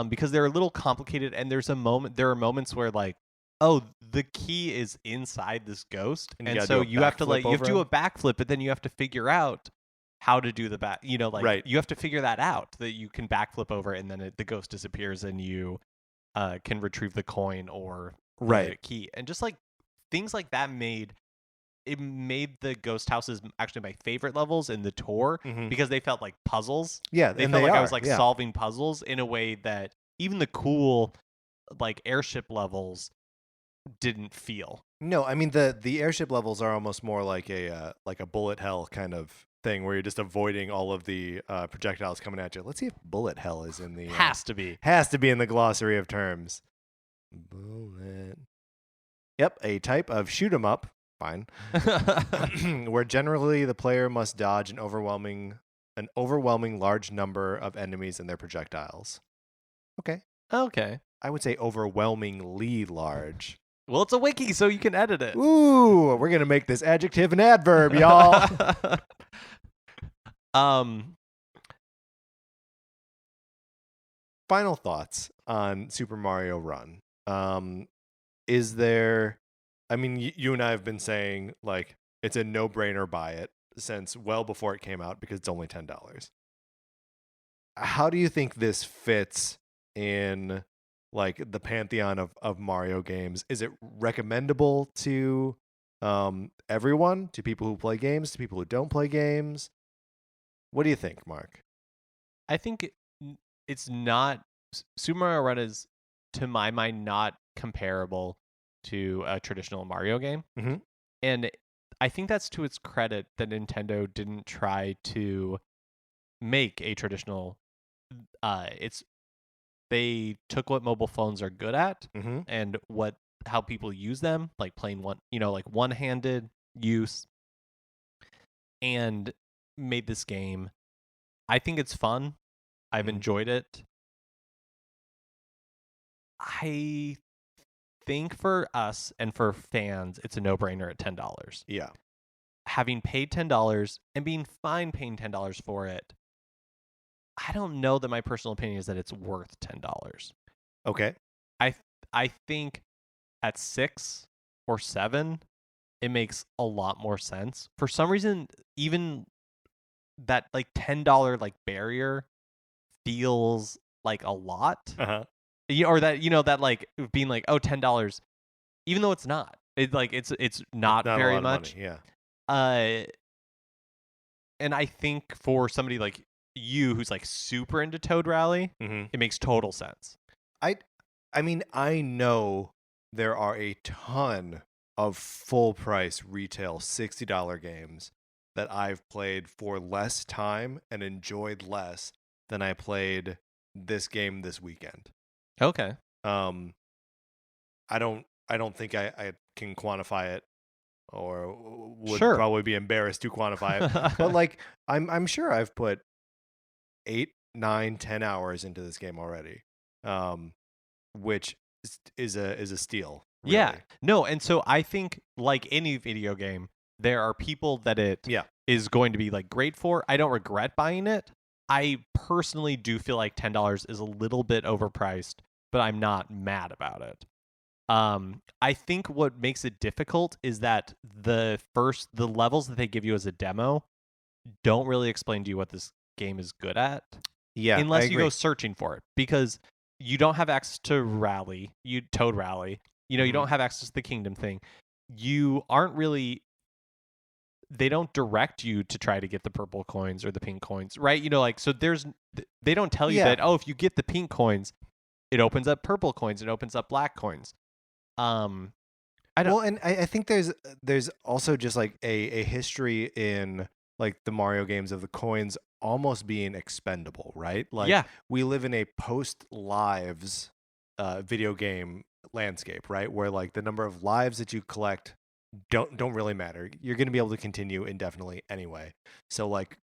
Because they're a little complicated, and there are moments where like, oh, the key is inside this ghost, And you and gotta so do a you have to backflip you have to do over a backflip, but then you have to figure out how to do the back. Right. You have to figure that out, that you can backflip over, and then the ghost disappears, and you can retrieve the coin or the Right. key, and just like things like that made the ghost houses actually my favorite levels in the tour because they felt like puzzles. Yeah, They and felt they like I are, was like yeah. solving puzzles in a way that even the cool like airship levels didn't feel. No, I mean the airship levels are almost more like a bullet hell kind of thing where you're just avoiding all of the projectiles coming at you. Let's see if bullet hell is in the Has to be. has to be in the glossary of terms. Bullet. Yep, a type of shoot 'em up. Fine. Where generally the player must dodge an overwhelming large number of enemies and their projectiles. Okay. Okay. I would say overwhelmingly large. Well, it's a wiki, so you can edit it. Ooh, we're gonna make this adjective an adverb, y'all. Final thoughts on Super Mario Run. Is there? I mean, you and I have been saying like it's a no-brainer buy it since well before it came out because it's only $10. How do you think this fits in like the pantheon of Mario games? Is it recommendable to everyone, to people who play games, to people who don't play games? What do you think, Mark? I think it's not. Super Mario Run is, to my mind, not comparable to a traditional Mario game. And I think that's to its credit that Nintendo didn't try to make a traditional. They took what mobile phones are good at and how people use them, like playing one-handed use, and made this game. I think it's fun. I've enjoyed it. I think for us and for fans, it's a no-brainer at $10. Yeah. Having paid $10 and being fine paying $10 for it, I don't know that my personal opinion is that it's worth $10. Okay. I think at 6 or 7, it makes a lot more sense. For some reason, even that like $10 like barrier feels like a lot. Or that like being like, oh, $10, even though it's not. It's not very much. Money, yeah. And I think for somebody like you who's like super into Toad Rally, it makes total sense. I mean, I know there are a ton of full price retail $60 games that I've played for less time and enjoyed less than I played this game this weekend. Okay. I don't think I can quantify it, or would Sure. probably be embarrassed to quantify it. But like I'm sure I've put 8, 9, 10 hours into this game already. Which is a steal. Really. Yeah. No, and so I think like any video game, there are people that it is going to be like great for. I don't regret buying it. I personally do feel like $10 is a little bit overpriced, but I'm not mad about it. I think what makes it difficult is that the levels that they give you as a demo don't really explain to you what this game is good at. Yeah, unless you go searching for it, because you don't have access to Toad Rally. You don't have access to the Kingdom thing. You aren't really. They don't direct you to try to get the purple coins or the pink coins, right? So they don't tell you that, if you get the pink coins, it opens up purple coins, it opens up black coins. I don't. Well, and I think there's also just like a history in like the Mario games of the coins almost being expendable, right? Like we live in a post-lives video game landscape, right? Where like the number of lives that you collect don't really matter. You're going to be able to continue indefinitely anyway. So like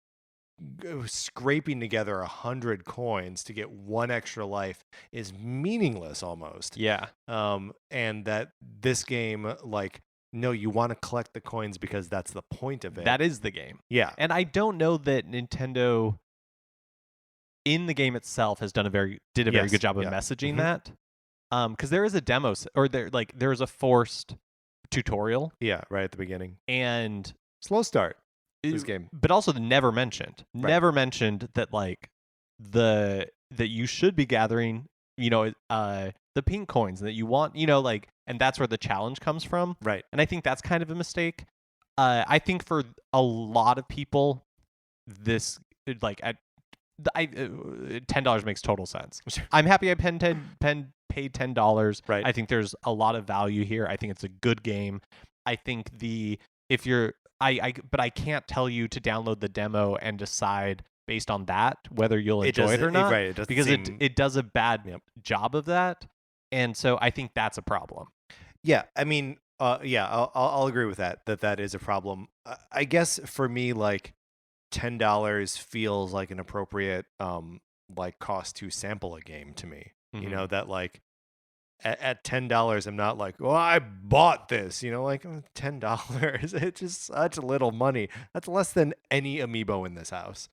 scraping together 100 coins to get one extra life is meaningless almost. Yeah. And that this game, like, no, you want to collect the coins because that's the point of it. That is the game. Yeah. And I don't know that Nintendo in the game itself has done a very good job of messaging that. Because there is a demo, or there is a forced tutorial. Yeah, right at the beginning. And slow start. This game, but also never mentioned that like that you should be gathering the pink coins that you want, and that's where the challenge comes from, right? And I think that's kind of a mistake. I think for a lot of people, this like $10 makes total sense. I'm happy I paid $10. Right. I think there's a lot of value here. I think it's a good game. I think but I can't tell you to download the demo and decide based on that whether you'll enjoy it or not, right? Because it does a bad job of that, and so I think that's a problem. Yeah, I mean, I'll agree with that. That is a problem. I guess for me, like $10 feels like an appropriate like cost to sample a game to me. Mm-hmm. That like at $10, I'm not like, well, I bought this. Like $10. It's just such little money. That's less than any amiibo in this house.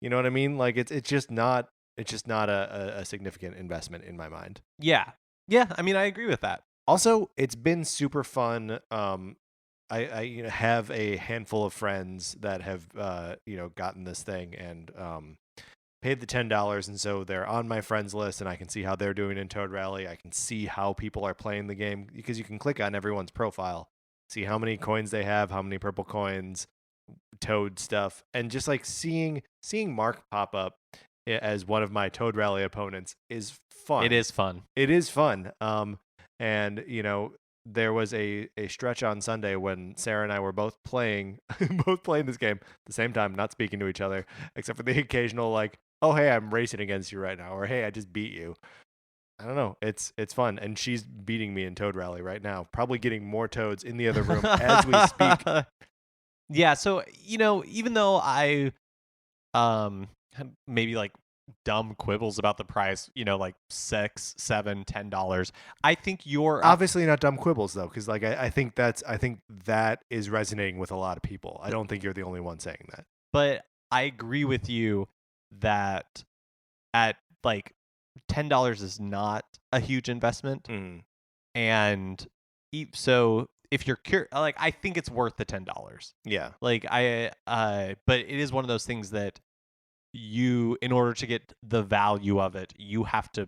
You know what I mean? Like it's just not a significant investment in my mind. Yeah. I mean, I agree with that. Also, it's been super fun. I have a handful of friends that have gotten this thing and paid the $10, and so they're on my friends list, and I can see how they're doing in Toad Rally. I can see how people are playing the game because you can click on everyone's profile, see how many coins they have, how many purple coins, Toad stuff, and just like seeing Mark pop up as one of my Toad Rally opponents is fun. It is fun. It is fun. And there was a stretch on Sunday when Sarah and I were both playing this game at the same time, not speaking to each other, except for the occasional like, oh hey, I'm racing against you right now, or hey, I just beat you. I don't know. It's fun, and she's beating me in Toad Rally right now, probably getting more toads in the other room as we speak. Yeah, so even though I had maybe like dumb quibbles about the price, like $6, $7, $10, I think you're obviously not dumb quibbles though, because like I think that is resonating with a lot of people. I don't think you're the only one saying that. But I agree with you that at like $10 is not a huge investment, and so if you're curious, like I think it's worth the $10. Yeah, like but it is one of those things that in order to get the value of it, you have to.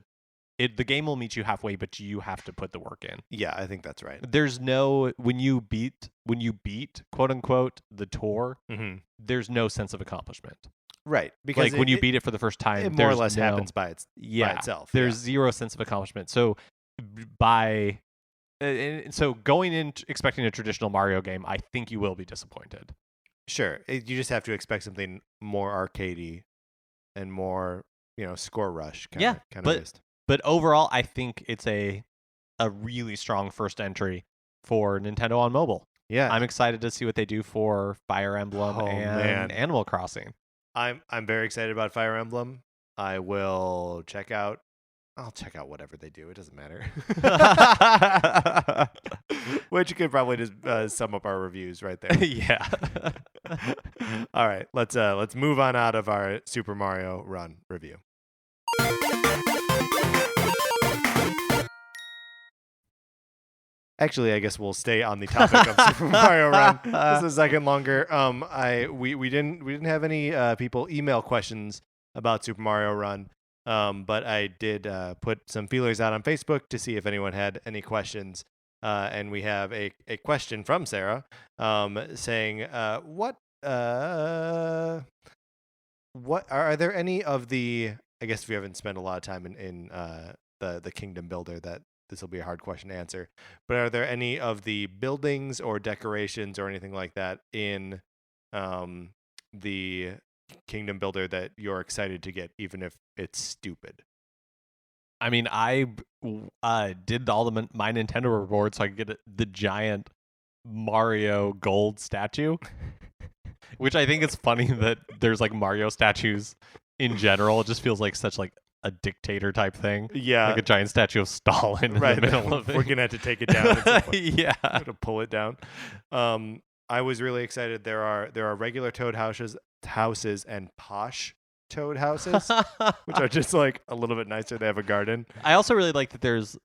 The game will meet you halfway, but you have to put the work in. Yeah, I think that's right. There's no when you beat quote unquote the tour. There's no sense of accomplishment. Right, because like when you beat it for the first time, it more or less happens by itself. There's zero sense of accomplishment. So so going in expecting a traditional Mario game, I think you will be disappointed. Sure, you just have to expect something more arcadey and more score rush kind Yeah, of but boost. but overall, I think it's a really strong first entry for Nintendo on mobile. Yeah. I'm excited to see what they do for Fire Emblem Oh, and man. Animal Crossing. I'm very excited about Fire Emblem. I'll check out whatever they do. It doesn't matter. Which could probably just sum up our reviews right there. Yeah. All right, let's move on out of our Super Mario Run review. Actually, I guess we'll stay on the topic of Super Mario Run just a second longer. We didn't have any people email questions about Super Mario Run, but I did put some feelers out on Facebook to see if anyone had any questions. And we have a question from Sarah saying, what are there any of the? I guess if you haven't spent a lot of time in the Kingdom Builder, that this will be a hard question to answer. But are there any of the buildings or decorations or anything like that in the Kingdom Builder that you're excited to get, even if it's stupid? I mean, I did all my Nintendo rewards so I could get the giant Mario gold statue, which I think is funny that there's like Mario statues in general. It just feels like such like a dictator type thing. Yeah, like a giant statue of Stalin in the middle of it. We're gonna have to take it down. At some point. Yeah, to pull it down. I was really excited. There are regular Toad houses and posh Toad houses, which are just like a little bit nicer. They have a garden. I also really like that there's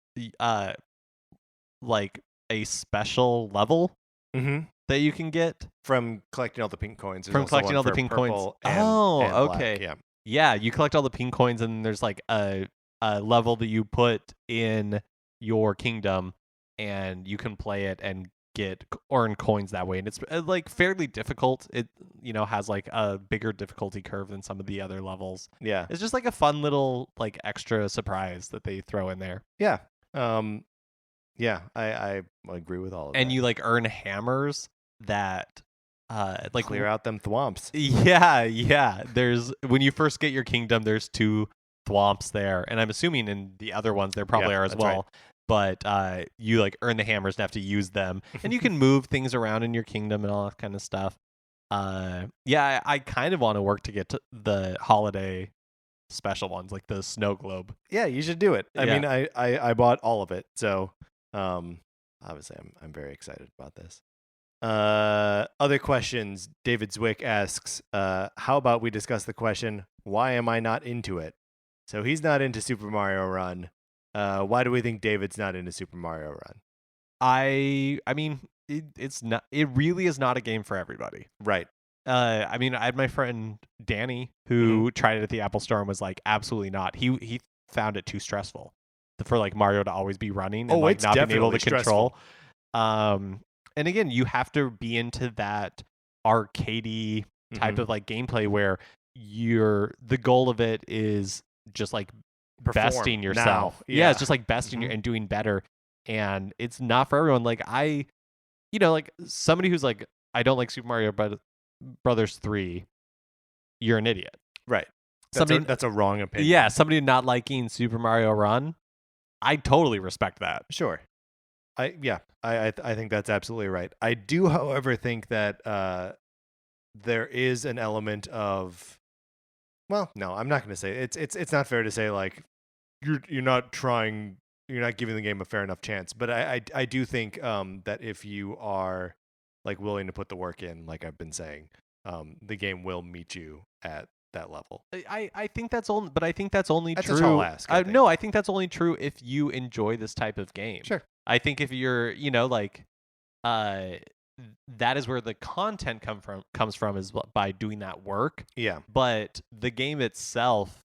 like a special level that you can get from collecting all the pink coins. From collecting all the pink coins. And okay. Black. Yeah, you collect all the pink coins, and there's like a level that you put in your kingdom, and you can play it and earn coins that way. And it's like fairly difficult. It has like a bigger difficulty curve than some of the other levels. Yeah, it's just like a fun little like extra surprise that they throw in there. Yeah. Yeah, I agree with all of that. And you like earn hammers that like clear out them thwomps. Yeah. There's when you first get your kingdom, there's 2 thwomps there, and I'm assuming in the other ones there probably are as well. Right. But you like earn the hammers and have to use them, and you can move things around in your kingdom and all that kind of stuff. Yeah, I kind of want to work to get to the holiday special ones, like the snow globe. Yeah, you should do it. I mean, I bought all of it, so obviously I'm very excited about this. Other questions. David Zwick asks, how about we discuss the question, why am I not into it? So he's not into Super Mario Run. Why do we think David's not into Super Mario Run? I mean, it's not. It really is not a game for everybody. Right. I mean, I had my friend Danny who tried it at the Apple Store and was like, absolutely not. He found it too stressful for like Mario to always be running and like not being able to control. And again, you have to be into that arcadey type of like gameplay where the goal of it is just like besting yourself. Yeah, it's just like besting and doing better. And it's not for everyone. Like like somebody who's like, I don't like Super Mario Brothers 3, you're an idiot. Right. That's a wrong opinion. Yeah, somebody not liking Super Mario Run, I totally respect that. Sure. I think that's absolutely right. I do, however, think that there is an element of, well, no, I'm not going to say it's not fair to say like you're not giving the game a fair enough chance. But I do think that if you are like willing to put the work in, like I've been saying, the game will meet you at that level. I think that's only, but I think that's only that's true. A tall ask, no, I think that's only true if you enjoy this type of game. Sure. I think if you're, like, that is where the content comes from is by doing that work. Yeah. But the game itself,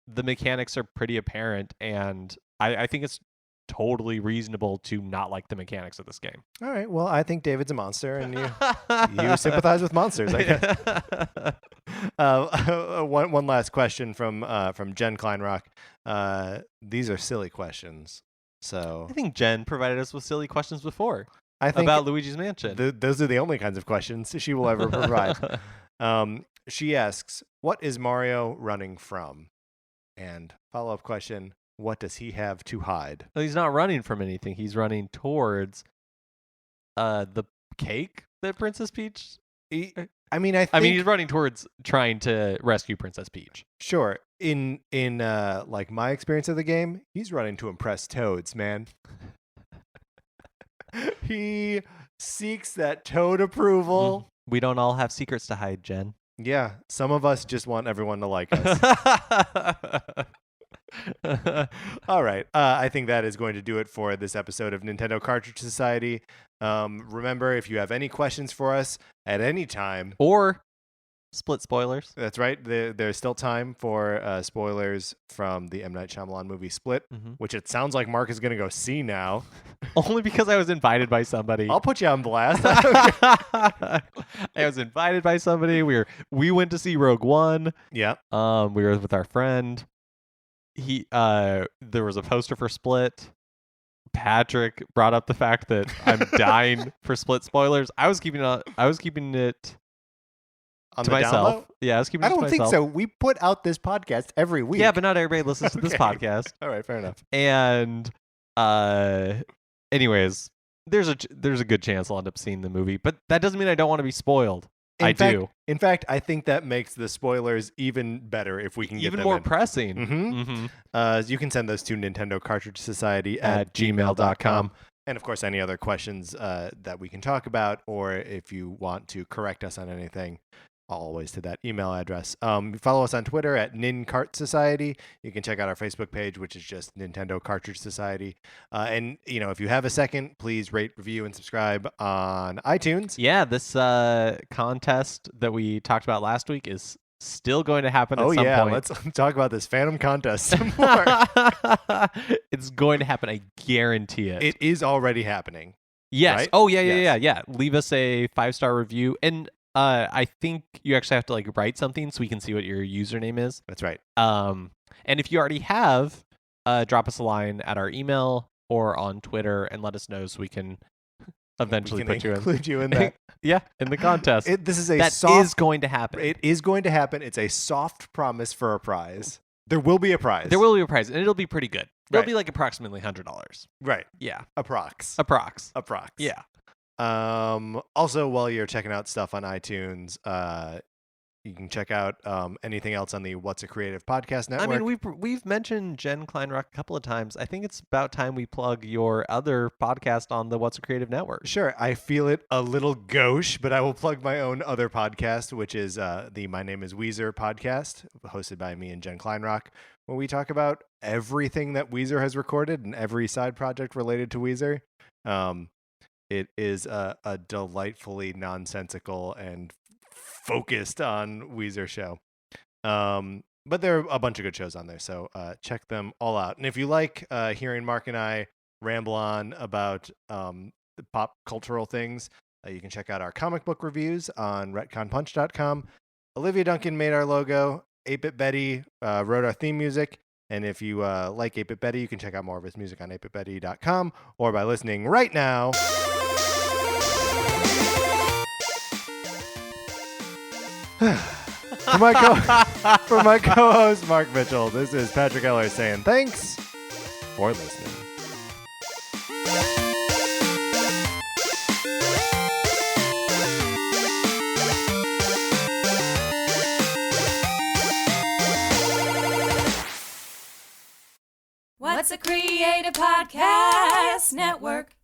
the mechanics are pretty apparent, and I think it's totally reasonable to not like the mechanics of this game. All right. Well, I think David's a monster, and you sympathize with monsters, I guess. One last question from Jen Kleinrock. These are silly questions. So I think Jen provided us with silly questions before. I think about Luigi's Mansion. Those are the only kinds of questions she will ever provide. She asks, "What is Mario running from?" And follow-up question, what does he have to hide? Well, he's not running from anything. He's running towards the cake that Princess Peach. I mean, he's running towards trying to rescue Princess Peach. Sure. In like my experience of the game, he's running to impress Toads, man. He seeks that Toad approval. We don't all have secrets to hide, Jen. Yeah, some of us just want everyone to like us. All right. I think that is going to do it for this episode of Nintendo Cartridge Society. Remember, if you have any questions for us at any time, or split spoilers. That's right. There's still time for spoilers from the M. Night Shyamalan movie Split, which it sounds like Mark is going to go see now. Only because I was invited by somebody. I'll put you on blast. I was invited by somebody. We went to see Rogue One. Yeah. We were with our friend. There was a poster for Split. Patrick brought up the fact that I'm dying for Split spoilers. I was keeping it on to the myself. download? Yeah, I was keeping it to myself. I don't think so. We put out this podcast every week. Yeah, but not everybody listens to this podcast. All right, fair enough. And anyways, there's a good chance I'll end up seeing the movie, but that doesn't mean I don't want to be spoiled. In fact, I think that makes the spoilers even better if we can get them more in. Pressing. You can send those to Nintendo Cartridge Society at gmail.com. And of course, any other questions that we can talk about, or if you want to correct us on anything, always to that email address. Follow us on Twitter at NinCart Society. You can check out our Facebook page, which is just Nintendo Cartridge Society. And if you have a second, please rate, review, and subscribe on iTunes. Yeah, this contest that we talked about last week is still going to happen at some point. Let's talk about this Phantom contest some more. It's going to happen. I guarantee it. It is already happening. Yes. Right? Oh, yeah. Leave us a 5-star review. And I think you actually have to write something so we can see what your username is. That's right. And if you already have, drop us a line at our email or on Twitter and let us know so we can eventually include you in that. Yeah, in the contest. This is that is going to happen. It is going to happen. It's a soft promise for a prize. There will be a prize. There will be a prize, and it'll be pretty good. It'll Right. be approximately $100. Right. Yeah. Approx. Yeah. Also, while you're checking out stuff on iTunes, you can check out anything else on the What's a Creative podcast network. I mean, we've mentioned Jen Kleinrock a couple of times. I think it's about time we plug your other podcast on the What's a Creative network. Sure. I feel it a little gauche, but I will plug my own other podcast, which is the My Name is Weezer podcast, hosted by me and Jen Kleinrock, where we talk about everything that Weezer has recorded and every side project related to Weezer. It is a delightfully nonsensical and focused on Weezer show. But there are a bunch of good shows on there, so check them all out. And if you like hearing Mark and I ramble on about pop cultural things, you can check out our comic book reviews on retconpunch.com. Olivia Duncan made our logo. 8-Bit Betty wrote our theme music. And if you like 8-Bit Betty, you can check out more of his music on 8bitbetty.com or by listening right now. For my co-host Mark Mitchell, this is Patrick Eller saying thanks for listening. What's a Creative Podcast Network?